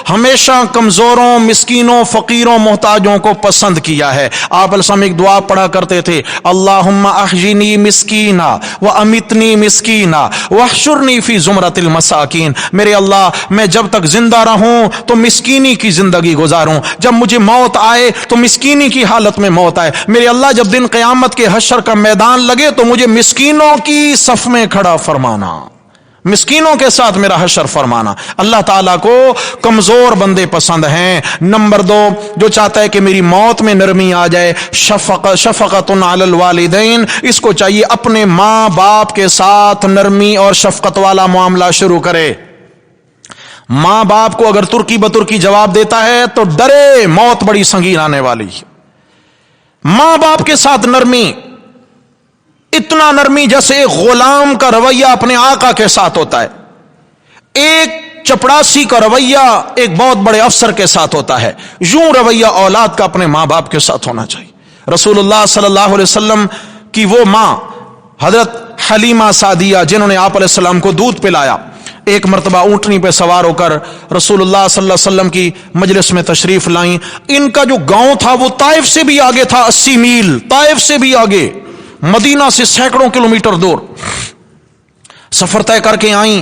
ہمیشہ کمزوروں، مسکینوں، فقیروں، محتاجوں کو پسند کیا ہے۔ آپ علیہ السلام ایک دعا پڑھا کرتے تھے، اللہم احیینی مسکینا وامیتنی مسکینا واحشرنی فی زمرۃ المساکین، میرے اللہ میں جب تک زندہ رہوں تو مسکینی کی زندگی گزاروں، جب مجھے موت آئے تو مسکینی کی حالت میں موت آئے، میرے اللہ جب دن قیامت کے حشر کا میدان لگے تو مجھے مسکینوں کی صف میں کھڑا فرمانا، مسکینوں کے ساتھ میرا حشر فرمانا۔ اللہ تعالیٰ کو کمزور بندے پسند ہیں۔ نمبر 2، جو چاہتا ہے کہ میری موت میں نرمی آ جائے، شفقت علی الوالدین، اس کو چاہیے اپنے ماں باپ کے ساتھ نرمی اور شفقت والا معاملہ شروع کرے۔ ماں باپ کو اگر ترکی بترکی جواب دیتا ہے تو ڈرے، موت بڑی سنگین آنے والی ہے۔ ماں باپ کے ساتھ نرمی، اتنا نرمی جیسے ایک غلام کا رویہ اپنے آقا کے ساتھ ہوتا ہے، ایک چپڑاسی کا رویہ ایک بہت بڑے افسر کے ساتھ ہوتا ہے، یوں رویہ اولاد کا اپنے ماں باپ کے ساتھ ہونا چاہیے۔ رسول اللہ صلی اللہ علیہ وسلم کی وہ ماں حضرت حلیمہ سعدیہ جنہوں نے آپ علیہ السلام کو دودھ پلایا، ایک مرتبہ اونٹنی پہ سوار ہو کر رسول اللہ صلی اللہ علیہ وسلم کی مجلس میں تشریف لائیں۔ ان کا جو گاؤں تھا وہ طائف سے بھی آگے تھا، 80 میل، طائف سے بھی آگے، مدینہ سے سینکڑوں کلومیٹر دور سفر طے کر کے آئیں۔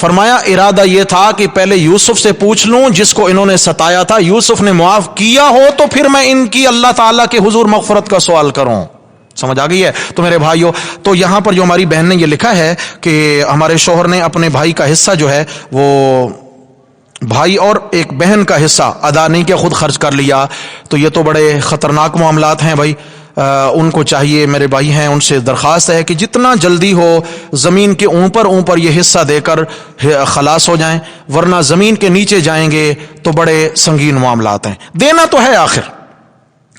فرمایا ارادہ یہ تھا کہ پہلے یوسف سے پوچھ لوں جس کو انہوں نے ستایا تھا، یوسف نے معاف کیا ہو تو پھر میں ان کی اللہ تعالیٰ کے حضور مغفرت کا سوال کروں۔ سمجھ آ گئی ہے؟ تو میرے بھائیوں، تو یہاں پر جو ہماری بہن نے یہ لکھا ہے کہ ہمارے شوہر نے اپنے بھائی کا حصہ جو ہے وہ بھائی اور ایک بہن کا حصہ ادا نہیں کیا، خود خرچ کر لیا، تو یہ تو بڑے خطرناک معاملات ہیں بھائی۔ ان کو چاہیے، میرے بھائی ہیں، ان سے درخواست ہے کہ جتنا جلدی ہو زمین کے اوپر یہ حصہ دے کر خلاص ہو جائیں، ورنہ زمین کے نیچے جائیں گے تو بڑے سنگین معاملات ہیں۔ دینا تو ہے آخر،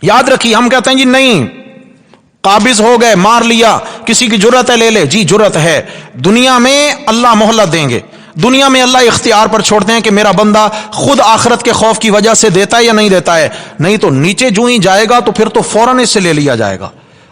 یاد رکھیے، ہم کہتے ہیں جی نہیں، قابض ہو گئے، مار لیا، کسی کی جرت ہے لے لے، جی جرت ہے، دنیا میں اللہ مہلت دیں گے، دنیا میں اللہ اختیار پر چھوڑتے ہیں کہ میرا بندہ خود آخرت کے خوف کی وجہ سے دیتا ہے یا نہیں دیتا ہے، نہیں تو نیچے جو ہی جائے گا تو پھر تو فوراً اس سے لے لیا جائے گا،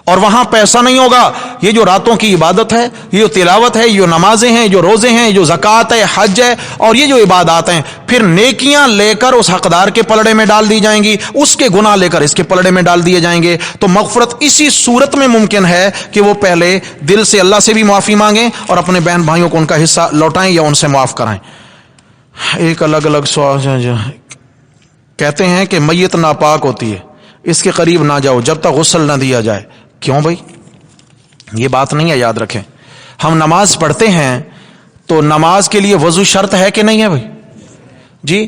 اور وہاں پیسہ نہیں ہوگا۔ یہ جو راتوں کی عبادت ہے، یہ جو تلاوت ہے، یہ جو نمازیں ہیں، جو روزے ہیں، جو زکوٰۃ ہے، حج ہے، اور یہ جو عبادات ہیں، پھر نیکیاں لے کر اس حقدار کے پلڑے میں ڈال دی جائیں گی، اس کے گناہ لے کر اس کے پلڑے میں ڈال دیے جائیں گے۔ تو مغفرت اسی صورت میں ممکن ہے کہ وہ پہلے دل سے اللہ سے بھی معافی مانگیں اور اپنے بہن بھائیوں کو ان کا حصہ لوٹائیں یا ان سے معاف کرائیں۔ ایک الگ سوال کہتے ہیں کہ میت ناپاک ہوتی ہے، اس کے قریب نہ جاؤ جب تک غسل نہ دیا جائے۔ کیوں بھائی؟ یہ بات نہیں ہے، یاد رکھیں، ہم نماز پڑھتے ہیں تو نماز کے لیے وضو شرط ہے کہ نہیں ہے بھائی؟ جی،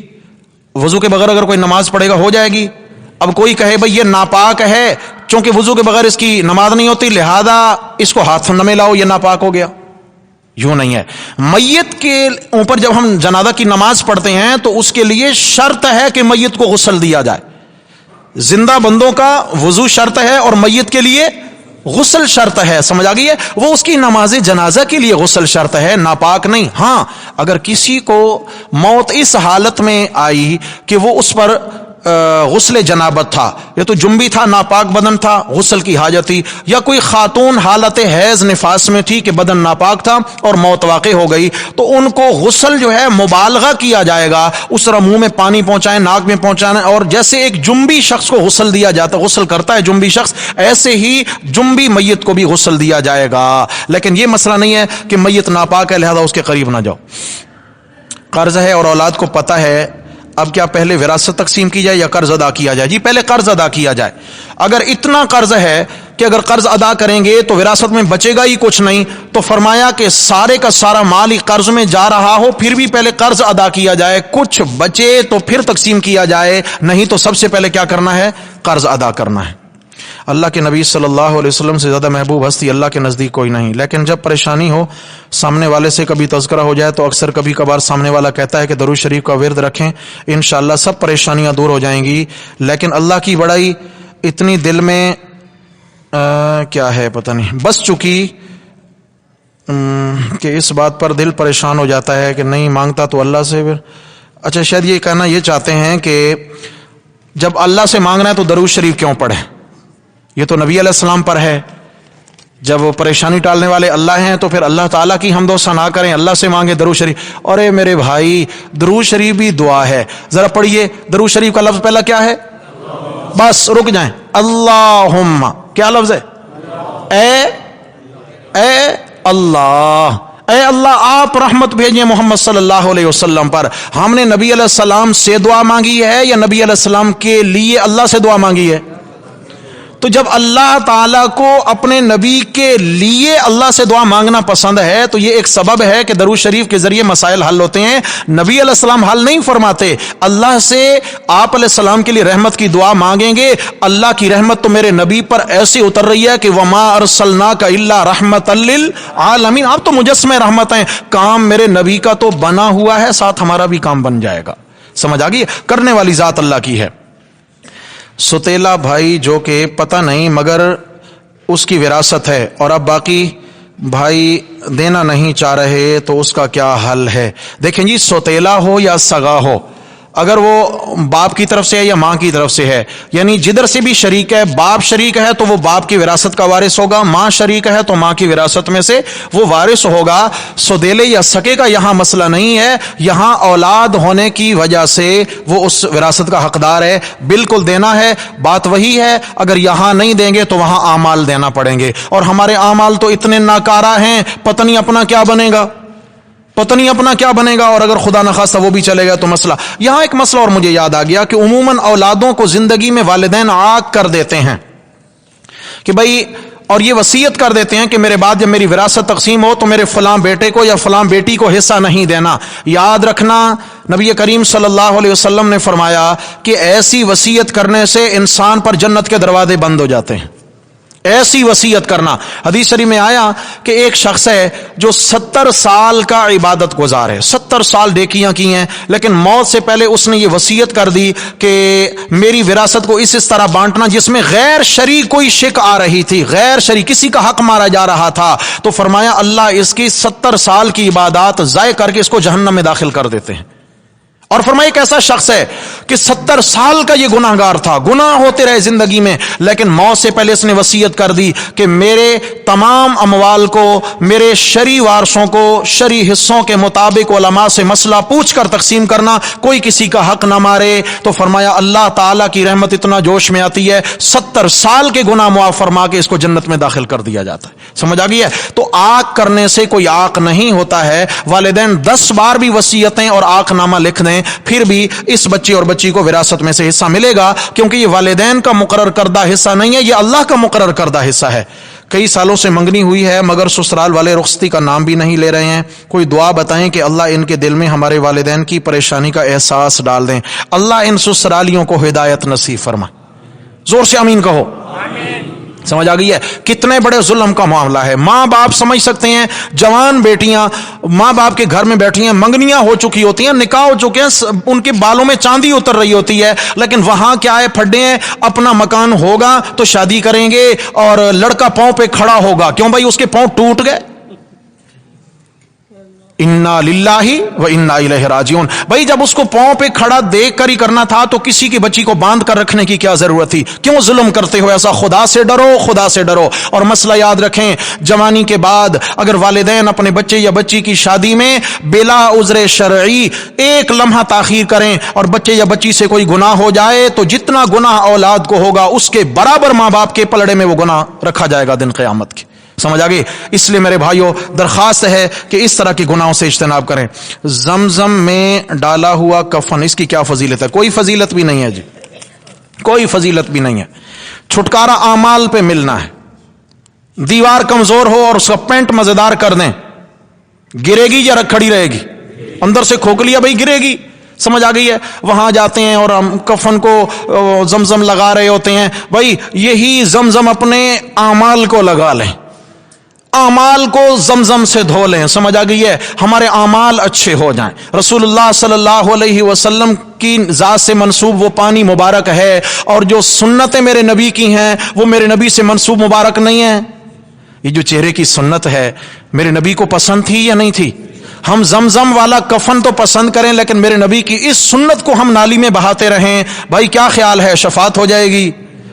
وضو کے بغیر اگر کوئی نماز پڑھے گا ہو جائے گی۔ اب کوئی کہے بھائی یہ ناپاک ہے، چونکہ وضو کے بغیر اس کی نماز نہیں ہوتی، لہذا اس کو ہاتھ میں لاؤ، یہ ناپاک ہو گیا۔ یوں نہیں ہے، میت کے اوپر جب ہم جنازہ کی نماز پڑھتے ہیں تو اس کے لیے شرط ہے کہ میت کو غسل دیا جائے۔ زندہ بندوں کا وضو شرط ہے اور میت کے لیے غسل شرط ہے، سمجھ آ گئی ہے؟ وہ اس کی نماز جنازہ کے لیے غسل شرط ہے، ناپاک نہیں۔ ہاں، اگر کسی کو موت اس حالت میں آئی کہ وہ اس پر غسل جنابت تھا، یہ تو جنبی تھا، ناپاک بدن تھا، غسل کی حاجت تھی، یا کوئی خاتون حالت حیض نفاس میں تھی کہ بدن ناپاک تھا اور موت واقع ہو گئی، تو ان کو غسل جو ہے مبالغہ کیا جائے گا، اس طرح منہ میں پانی پہنچائیں، ناک میں پہنچانا، اور جیسے ایک جنبی شخص کو غسل دیا جاتا، غسل کرتا ہے جنبی شخص، ایسے ہی جنبی میت کو بھی غسل دیا جائے گا۔ لیکن یہ مسئلہ نہیں ہے کہ میت ناپاک ہے لہذا اس کے قریب نہ جاؤ۔ قرض ہے اور اولاد کو پتہ ہے، اب کیا پہلے وراثت تقسیم کی جائے یا قرض ادا کیا جائے؟ جی پہلے قرض ادا کیا جائے۔ اگر اتنا قرض ہے کہ اگر قرض ادا کریں گے تو وراثت میں بچے گا ہی کچھ نہیں، تو فرمایا کہ سارے کا سارا مال ہی قرض میں جا رہا ہو پھر بھی پہلے قرض ادا کیا جائے، کچھ بچے تو پھر تقسیم کیا جائے، نہیں تو سب سے پہلے کیا کرنا ہے؟ قرض ادا کرنا ہے۔ اللہ کے نبی صلی اللہ علیہ وسلم سے زیادہ محبوب ہستی اللہ کے نزدیک کوئی نہیں، لیکن جب پریشانی ہو، سامنے والے سے کبھی تذکرہ ہو جائے تو اکثر کبھی کبھار سامنے والا کہتا ہے کہ درود شریف کا ورد رکھیں، انشاءاللہ سب پریشانیاں دور ہو جائیں گی۔ لیکن اللہ کی بڑائی اتنی دل میں کیا ہے پتہ نہیں بس چکی کہ اس بات پر دل پریشان ہو جاتا ہے کہ نہیں مانگتا تو اللہ سے پھر اچھا شاید یہ کہنا یہ چاہتے ہیں کہ جب اللہ سے مانگنا ہے تو درود شریف کیوں پڑھیں؟ یہ تو نبی علیہ السلام پر ہے، جب وہ پریشانی ٹالنے والے اللہ ہیں تو پھر اللہ تعالیٰ کی حمد و ثنا کریں، اللہ سے مانگیں درود شریف۔ اور میرے بھائی درود شریف بھی دعا ہے، ذرا پڑھیے درود شریف کا لفظ پہلا کیا ہے؟ بس رک جائیں، اللہم، کیا لفظ ہے؟ اے اللہ، اے اللہ آپ رحمت بھیجیں محمد صلی اللہ علیہ وسلم پر۔ ہم نے نبی علیہ السلام سے دعا مانگی ہے یا نبی علیہ السلام کے لیے اللہ سے دعا مانگی ہے؟ تو جب اللہ تعالیٰ کو اپنے نبی کے لیے اللہ سے دعا مانگنا پسند ہے تو یہ ایک سبب ہے کہ درود شریف کے ذریعے مسائل حل ہوتے ہیں۔ نبی علیہ السلام حل نہیں فرماتے، اللہ سے آپ علیہ السلام کے لیے رحمت کی دعا مانگیں گے، اللہ کی رحمت تو میرے نبی پر ایسی اتر رہی ہے کہ وما ارسلناک الا رحمت للعالمین، آپ تو مجسمہ رحمت ہیں، کام میرے نبی کا تو بنا ہوا ہے، ساتھ ہمارا بھی کام بن جائے گا۔ سمجھ آ گئی؟ کرنے والی ذات اللہ کی ہے۔ ستیلا بھائی جو کہ پتہ نہیں مگر اس کی وراثت ہے اور اب باقی بھائی دینا نہیں چاہ رہے تو اس کا کیا حل ہے؟ دیکھیں جی، ستیلا ہو یا سگا ہو، اگر وہ باپ کی طرف سے ہے یا ماں کی طرف سے ہے، یعنی جدھر سے بھی شریک ہے، باپ شریک ہے تو وہ باپ کی وراثت کا وارث ہوگا، ماں شریک ہے تو ماں کی وراثت میں سے وہ وارث ہوگا۔ سودیلے یا سکے کا یہاں مسئلہ نہیں ہے، یہاں اولاد ہونے کی وجہ سے وہ اس وراثت کا حقدار ہے، بالکل دینا ہے۔ بات وہی ہے، اگر یہاں نہیں دیں گے تو وہاں اعمال دینا پڑیں گے، اور ہمارے اعمال تو اتنے ناکارہ ہیں، پتہ نہیں اپنا کیا بنے گا۔ پتہ نہیں اپنا کیا بنے گا، اور اگر خدا نخواستہ وہ بھی چلے گا تو مسئلہ۔ یہاں ایک مسئلہ اور مجھے یاد آ گیا کہ عموماً اولادوں کو زندگی میں والدین عاق کر دیتے ہیں کہ بھائی، اور یہ وصیت کر دیتے ہیں کہ میرے بعد جب میری وراثت تقسیم ہو تو میرے فلاں بیٹے کو یا فلاں بیٹی کو حصہ نہیں دینا۔ یاد رکھنا، نبی کریم صلی اللہ علیہ وسلم نے فرمایا کہ ایسی وصیت کرنے سے انسان پر جنت کے دروازے بند ہو جاتے ہیں۔ ایسی وصیت کرنا، حدیث شریف میں آیا کہ ایک شخص ہے جو 70 سال کا عبادت گزار ہے، 70 سال نیکیاں کی ہیں، لیکن موت سے پہلے اس نے یہ وصیت کر دی کہ میری وراثت کو اس طرح بانٹنا جس میں غیر شرعی کوئی شک آ رہی تھی، غیر شرعی کسی کا حق مارا جا رہا تھا، تو فرمایا اللہ اس کی 70 سال کی عبادات ضائع کر کے اس کو جہنم میں داخل کر دیتے ہیں۔ اور فرمایا ایک ایسا شخص ہے کہ 70 سال کا یہ گناہ گار تھا، گناہ ہوتے رہے زندگی میں، لیکن موت سے پہلے اس نے وصیت کر دی کہ میرے تمام اموال کو، میرے شرعی وارثوں کو شرعی حصوں کے مطابق علماء سے مسئلہ پوچھ کر تقسیم کرنا، کوئی کسی کا حق نہ مارے۔ تو فرمایا اللہ تعالیٰ کی رحمت اتنا جوش میں آتی ہے، 70 سال کے گناہ معاف فرما کے اس کو جنت میں داخل کر دیا جاتا ہے۔ سمجھ آ گئی ہے؟ تو عاق کرنے سے کوئی عاق نہیں ہوتا ہے۔ والدین 10 بار بھی وصیتیں اور عاق نامہ لکھ دیں، پھر بھی اس بچے اور بچی کو وراثت میں سے حصہ ملے گا، کیونکہ یہ والدین کا مقرر کردہ حصہ نہیں ہے، یہ اللہ کا مقرر کردہ حصہ ہے۔ کئی سالوں سے منگنی ہوئی ہے مگر سسرال والے رخصتی کا نام بھی نہیں لے رہے ہیں، کوئی دعا بتائیں کہ اللہ ان کے دل میں ہمارے والدین کی پریشانی کا احساس ڈال دیں، اللہ ان سسرالیوں کو ہدایت نصیب فرمائے۔ زور سے آمین کہو۔ سمجھ آ گئی ہے؟ کتنے بڑے ظلم کا معاملہ ہے۔ ماں باپ سمجھ سکتے ہیں، جوان بیٹیاں ماں باپ کے گھر میں بیٹھی ہیں، منگنیاں ہو چکی ہوتی ہیں، نکاح ہو چکے ہیں، ان کے بالوں میں چاندی اتر رہی ہوتی ہے، لیکن وہاں کیا ہے، پھڈے ہیں، اپنا مکان ہوگا تو شادی کریں گے اور لڑکا پاؤں پہ کھڑا ہوگا، کیوں بھائی اس کے پاؤں ٹوٹ گئے۔ انا للہ و انا الیہ راجعون۔ بھائی جب اس کو پاؤں پہ کھڑا دیکھ کر ہی کرنا تھا تو کسی کی بچی کو باندھ کر رکھنے کی کیا ضرورت تھی؟ کیوں ظلم کرتے ہو ایسا؟ خدا سے ڈرو، خدا سے ڈرو۔ اور مسئلہ یاد رکھیں، جوانی کے بعد اگر والدین اپنے بچے یا بچی کی شادی میں بلا عذر شرعی ایک لمحہ تاخیر کریں اور بچے یا بچی سے کوئی گناہ ہو جائے تو جتنا گناہ اولاد کو ہوگا اس کے برابر ماں باپ کے پلڑے میں وہ گناہ رکھا جائے گا دن قیامت کی۔ سمجھ آگے؟ اس لیے میرے بھائیوں درخواست ہے کہ اس طرح کے گناہوں سے اجتناب کریں۔ زمزم میں ڈالا ہوا کفن، اس کی کیا فضیلت ہے؟ کوئی فضیلت بھی نہیں ہے جی، کوئی فضیلت بھی نہیں ہے۔ چھٹکارا اعمال پہ ملنا ہے۔ دیوار کمزور ہو اور اس کا پینٹ مزیدار کر دیں، گرے گی یا کھڑی رہے گی؟ اندر سے کھوکھلی ہے بھائی، گرے گی۔ سمجھ آ گئی ہے؟ وہاں جاتے ہیں اور ہم کفن کو زمزم لگا رہے ہوتے ہیں، بھائی یہی زمزم اپنے اعمال کو لگا لیں، اعمال کو زمزم سے دھو لیں۔ سمجھ آ گئی ہے؟ ہمارے اعمال اچھے ہو جائیں۔ رسول اللہ صلی اللہ علیہ وسلم کی ذات سے منسوب وہ پانی مبارک ہے، اور جو سنتیں میرے نبی کی ہیں وہ میرے نبی سے منسوب مبارک نہیں ہیں۔ یہ جو چہرے کی سنت ہے میرے نبی کو پسند تھی یا نہیں تھی؟ ہم زمزم والا کفن تو پسند کریں، لیکن میرے نبی کی اس سنت کو ہم نالی میں بہاتے رہیں، بھائی کیا خیال ہے، شفاعت ہو جائے گی؟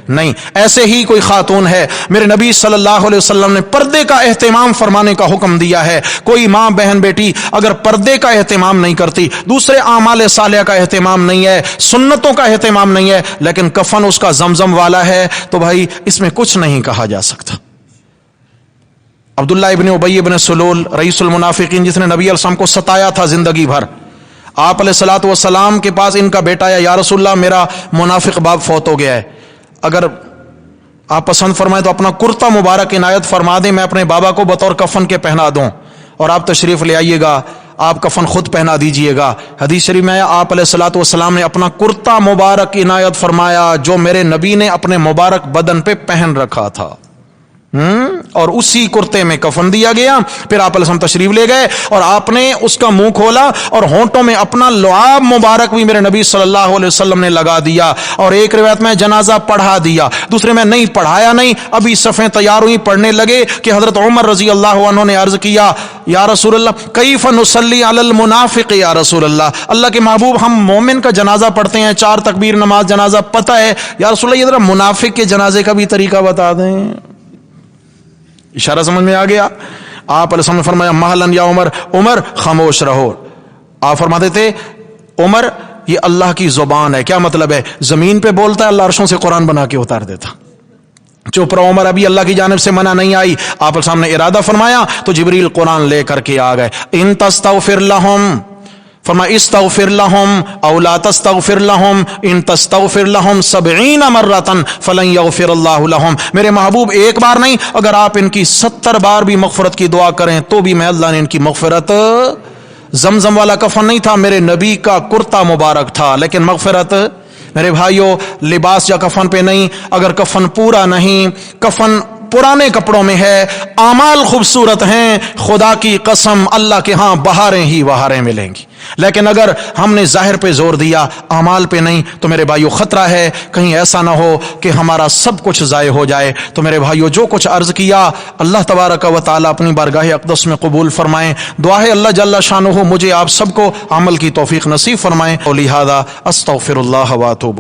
نہیں۔ ایسے ہی کوئی خاتون ہے، میرے نبی صلی اللہ علیہ وسلم نے پردے کا اہتمام فرمانے کا حکم دیا ہے۔ کوئی ماں بہن بیٹی اگر پردے کا اہتمام نہیں کرتی، دوسرے اعمال صالحہ کا اہتمام نہیں ہے، سنتوں کا اہتمام نہیں ہے، لیکن کفن اس کا زمزم والا ہے، تو بھائی اس میں کچھ نہیں کہا جا سکتا۔ عبداللہ ابن ابی ابن سلول رئیس المنافقین، جس نے نبی علیہ السلام کو ستایا تھا زندگی بھر، آپ علیہ الصلوۃ والسلام کے پاس ان کا بیٹا ہے، یا رسول اللہ میرا منافق باپ فوت ہو گیا ہے، اگر آپ پسند فرمائیں تو اپنا کرتا مبارک عنایت فرما دیں، میں اپنے بابا کو بطور کفن کے پہنا دوں، اور آپ تشریف لے آئیے گا، آپ کفن خود پہنا دیجئے گا۔ حدیث شریف میں آپ علیہ الصلوۃ والسلام نے اپنا کرتا مبارک عنایت فرمایا جو میرے نبی نے اپنے مبارک بدن پہ پہن رکھا تھا، اور اسی کرتے میں کفن دیا گیا۔ پھر آپ علیہ السلام تشریف لے گئے اور آپ نے اس کا منہ کھولا اور ہونٹوں میں اپنا لعاب مبارک بھی میرے نبی صلی اللہ علیہ وسلم نے لگا دیا، اور ایک روایت میں جنازہ پڑھا دیا، دوسرے میں نہیں پڑھایا نہیں، ابھی صفیں تیار ہوئی، پڑھنے لگے کہ حضرت عمر رضی اللہ عنہ نے عرض کیا یا رسول اللہ کیف نصلی علی المنافق، یا رسول اللہ، اللہ کے محبوب ہم مومن کا جنازہ پڑھتے ہیں 4 تکبیر نماز جنازہ پتہ ہے، یا رسول اللہ یہ ذرا منافق کے جنازے کا بھی طریقہ بتا دیں۔ اشارہ سمجھ میں آ گیا؟ آپ علیہ السلام نے فرمایا مہلن یا عمر، عمر خاموش رہو۔ آپ فرماتے تھے عمر یہ اللہ کی زبان ہے، کیا مطلب ہے؟ زمین پہ بولتا ہے، اللہ عرشوں سے قرآن بنا کے اتار دیتا۔ چپ رہو عمر، ابھی اللہ کی جانب سے منع نہیں آئی. آپ کے سامنے ارادہ فرمایا تو جبریل قرآن لے کر کے آ گئے. ان تستغفر لہم، فرمایا استغفر لہم او لا تستغفر لہم ان تستغفر لہم 70 مرۃ فلن یغفر اللہ لہم. میرے محبوب ایک بار نہیں، اگر آپ ان کی 70 بار بھی مغفرت کی دعا کریں تو بھی میں اللہ نے ان کی مغفرت. زمزم والا کفن نہیں تھا، میرے نبی کا کرتا مبارک تھا، لیکن مغفرت میرے بھائیوں لباس یا کفن پہ نہیں. اگر کفن پورا نہیں، کفن پرانے کپڑوں میں ہے، اعمال خوبصورت ہیں، خدا کی قسم اللہ کے ہاں بہاریں ہی بہاریں ملیں گی. لیکن اگر ہم نے ظاہر پہ زور دیا، اعمال پہ نہیں، تو میرے بھائیوں خطرہ ہے کہیں ایسا نہ ہو کہ ہمارا سب کچھ ضائع ہو جائے. تو میرے بھائیوں جو کچھ عرض کیا اللہ تبارک و تعالی اپنی بارگاہ اقدس میں قبول فرمائیں. دعا ہے اللہ جل شانہ مجھے آپ سب کو عمل کی توفیق نصیب فرمائیں. لہذا استغفر اللہ واتوب